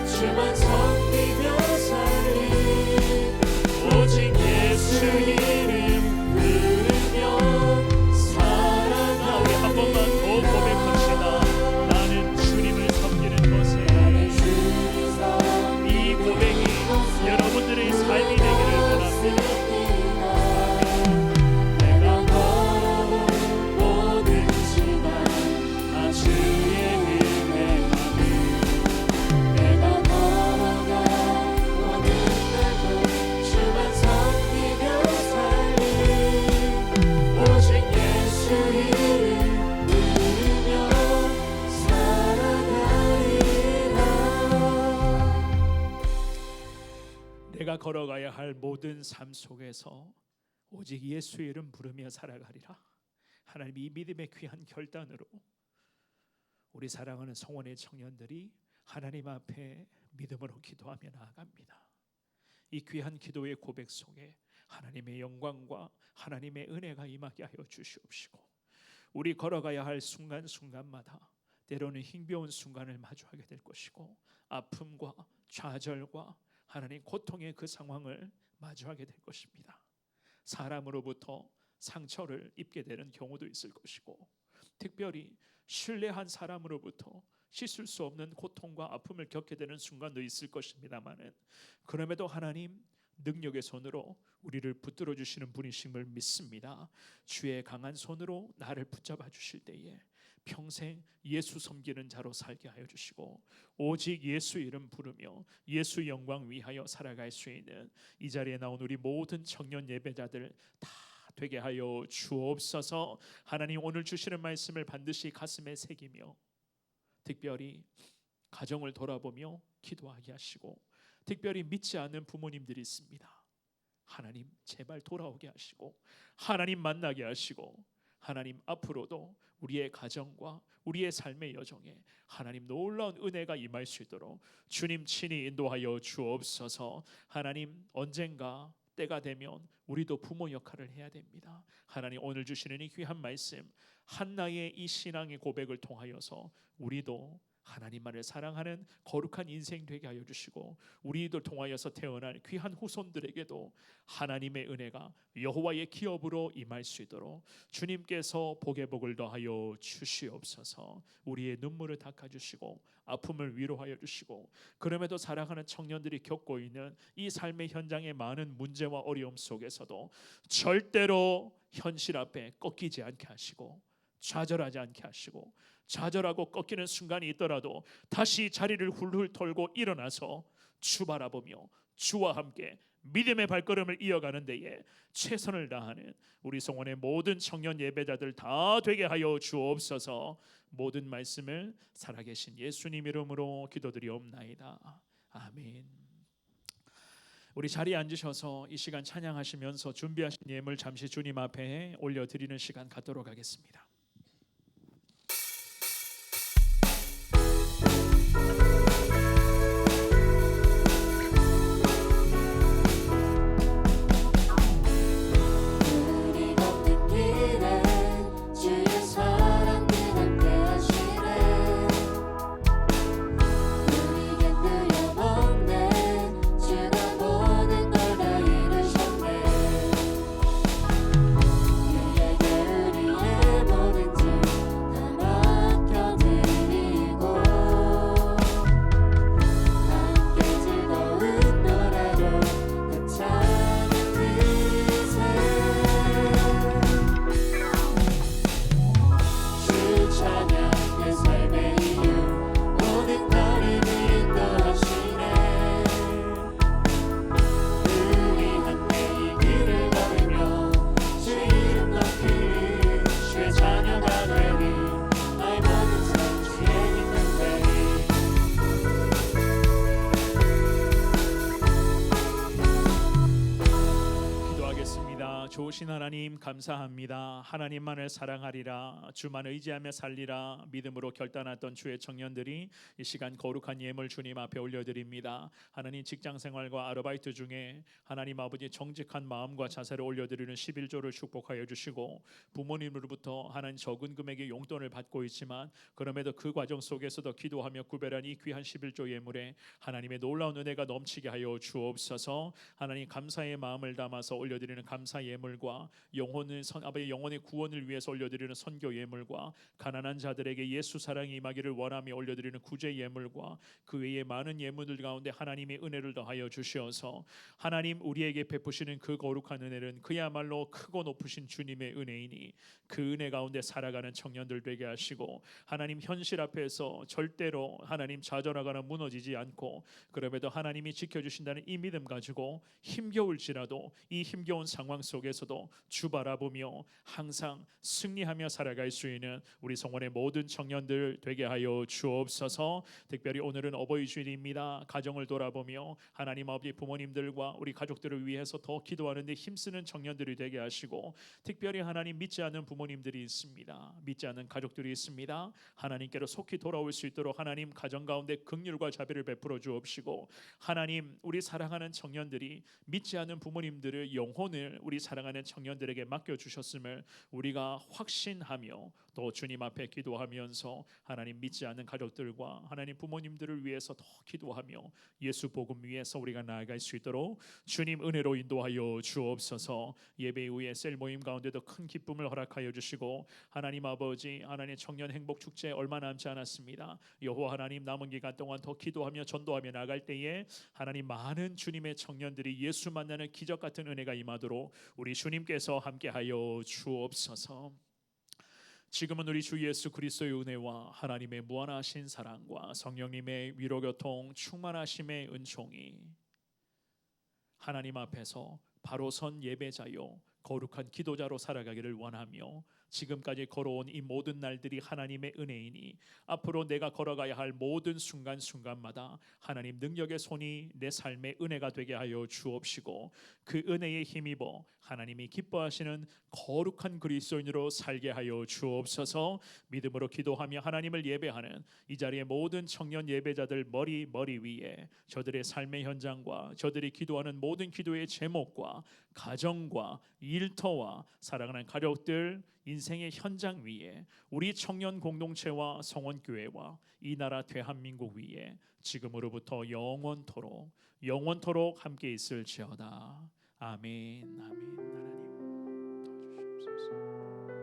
주만 섬기며 살
내가 걸어가야 할 모든 삶 속에서 오직 예수의 이름 부르며 살아가리라. 하나님, 이 믿음의 귀한 결단으로 우리 사랑하는 성원의 청년들이 하나님 앞에 믿음으로 기도하며 나아갑니다. 이 귀한 기도의 고백 속에 하나님의 영광과 하나님의 은혜가 임하게 하여 주시옵시고, 우리 걸어가야 할 순간순간마다 때로는 힘겨운 순간을 마주하게 될 것이고, 아픔과 좌절과 하나님 고통의 그 상황을 마주하게 될 것입니다. 사람으로부터 상처를 입게 되는 경우도 있을 것이고, 특별히 신뢰한 사람으로부터 씻을 수 없는 고통과 아픔을 겪게 되는 순간도 있을 것입니다마는, 그럼에도 하나님 능력의 손으로 우리를 붙들어 주시는 분이심을 믿습니다. 주의 강한 손으로 나를 붙잡아 주실 때에 평생 예수 섬기는 자로 살게 하여 주시고, 오직 예수 이름 부르며 예수 영광 위하여 살아갈 수 있는 이 자리에 나온 우리 모든 청년 예배자들 다 되게 하여 주옵소서. 하나님, 오늘 주시는 말씀을 반드시 가슴에 새기며 특별히 가정을 돌아보며 기도하게 하시고, 특별히 믿지 않는 부모님들이 있습니다. 하나님, 제발 돌아오게 하시고 하나님 만나게 하시고, 하나님 앞으로도 우리의 가정과 우리의 삶의 여정에 하나님 놀라운 은혜가 임할 수 있도록 주님 친히 인도하여 주옵소서. 하나님, 언젠가 때가 되면 우리도 부모 역할을 해야 됩니다. 하나님, 오늘 주시는 이 귀한 말씀 한나의 이 신앙의 고백을 통하여서 우리도 하나님만을 사랑하는 거룩한 인생 되게 하여 주시고, 우리들 통하여서 태어날 귀한 후손들에게도 하나님의 은혜가 여호와의 기업으로 임할 수 있도록 주님께서 복의 복을 더하여 주시옵소서. 우리의 눈물을 닦아주시고 아픔을 위로하여 주시고, 그럼에도 사랑하는 청년들이 겪고 있는 이 삶의 현장의 많은 문제와 어려움 속에서도 절대로 현실 앞에 꺾이지 않게 하시고, 좌절하지 않게 하시고, 좌절하고 꺾이는 순간이 있더라도 다시 자리를 훌훌 털고 일어나서 주 바라보며 주와 함께 믿음의 발걸음을 이어가는 데에 최선을 다하는 우리 성원의 모든 청년 예배자들 다 되게 하여 주옵소서. 모든 말씀을 살아계신 예수님 이름으로 기도드리옵나이다. 아멘. 우리 자리에 앉으셔서 이 시간 찬양하시면서 준비하신 예물 잠시 주님 앞에 올려드리는 시간 갖도록 하겠습니다. 좋으신 하나님 감사합니다. 하나님만을 사랑하리라, 주만 의지하며 살리라 믿음으로 결단했던 주의 청년들이 이 시간 거룩한 예물 주님 앞에 올려드립니다. 하나님, 직장생활과 아르바이트 중에 하나님 아버지 정직한 마음과 자세를 올려드리는 11조를 축복하여 주시고, 부모님으로부터 하나님 적은 금액의 용돈을 받고 있지만 그럼에도 그 과정 속에서도 기도하며 구별한 이 귀한 11조 예물에 하나님의 놀라운 은혜가 넘치게 하여 주옵소서. 하나님, 감사의 마음을 담아서 올려드리는 감사 예물과 아버지 영혼의 구원을 위해서 올려드리는 선교 예물과 가난한 자들에게 예수 사랑이 임하기를 원하며 올려드리는 구제 예물과 그 외에 많은 예물들 가운데 하나님의 은혜를 더하여 주시어서 하나님, 우리에게 베푸시는 그 거룩한 은혜는 그야말로 크고 높으신 주님의 은혜이니 그 은혜 가운데 살아가는 청년들 되게 하시고, 하나님 현실 앞에서 절대로 하나님 좌절하거나 무너지지 않고 그럼에도 하나님이 지켜주신다는 이 믿음 가지고 힘겨울지라도 이 힘겨운 상황 속에서 가운데서도 주 바라보며 항상 승리하며 살아갈 수 있는 우리 성원의 모든 청년들 되게 하여 주옵소서. 특별히 오늘은 어버이 주일입니다. 가정을 돌아보며 하나님 아버지 부모님들과 우리 가족들을 위해서 더 기도하는 데 힘쓰는 청년들이 되게 하시고, 특별히 하나님 믿지 않는 부모님들이 있습니다. 믿지 않는 가족들이 있습니다. 하나님께로 속히 돌아올 수 있도록 하나님 가정 가운데 긍휼과 자비를 베풀어 주옵시고, 하나님 우리 사랑하는 청년들이 믿지 않는 부모님들의 영혼을 우리 사랑하는 청년들에게 맡겨 주셨음을 우리가 확신하며 또 주님 앞에 기도하면서 하나님 믿지 않는 가족들과 하나님 부모님들을 위해서 더 기도하며 예수 복음 위에서 우리가 나아갈 수 있도록 주님 은혜로 인도하여 주옵소서. 예배 이후에 셀 모임 가운데도 큰 기쁨을 허락하여 주시고, 하나님 아버지 하나님 청년 행복 축제 얼마 남지 않았습니다. 여호와 하나님 남은 기간 동안 더 기도하며 전도하며 나갈 때에 하나님 많은 주님의 청년들이 예수 만나는 기적 같은 은혜가 임하도록 우리 주님께서 함께하여 주옵소서. 지금은 우리 주 예수 그리스도의 은혜와 하나님의 무한하신 사랑과 성령님의 위로교통 충만하심의 은총이 하나님 앞에서 바로 선 예배자요 거룩한 기도자로 살아가기를 원하며, 지금까지 걸어온 이 모든 날들이 하나님의 은혜이니 앞으로 내가 걸어가야 할 모든 순간순간마다 하나님 능력의 손이 내 삶의 은혜가 되게 하여 주옵시고, 그 은혜에 힘입어 하나님이 기뻐하시는 거룩한 그리스도인으로 살게 하여 주옵소서. 믿음으로 기도하며 하나님을 예배하는 이 자리의 모든 청년 예배자들 머리 위에 저들의 삶의 현장과 저들이 기도하는 모든 기도의 제목과 가정과 일터와 사랑하는 가족들 인생의 현장 위에 우리 청년 공동체와 성원교회와 이 나라 대한민국 위에 지금으로부터 영원토록 함께 있을지어다. 아멘. 아멘. 하나님 도와주시옵소서.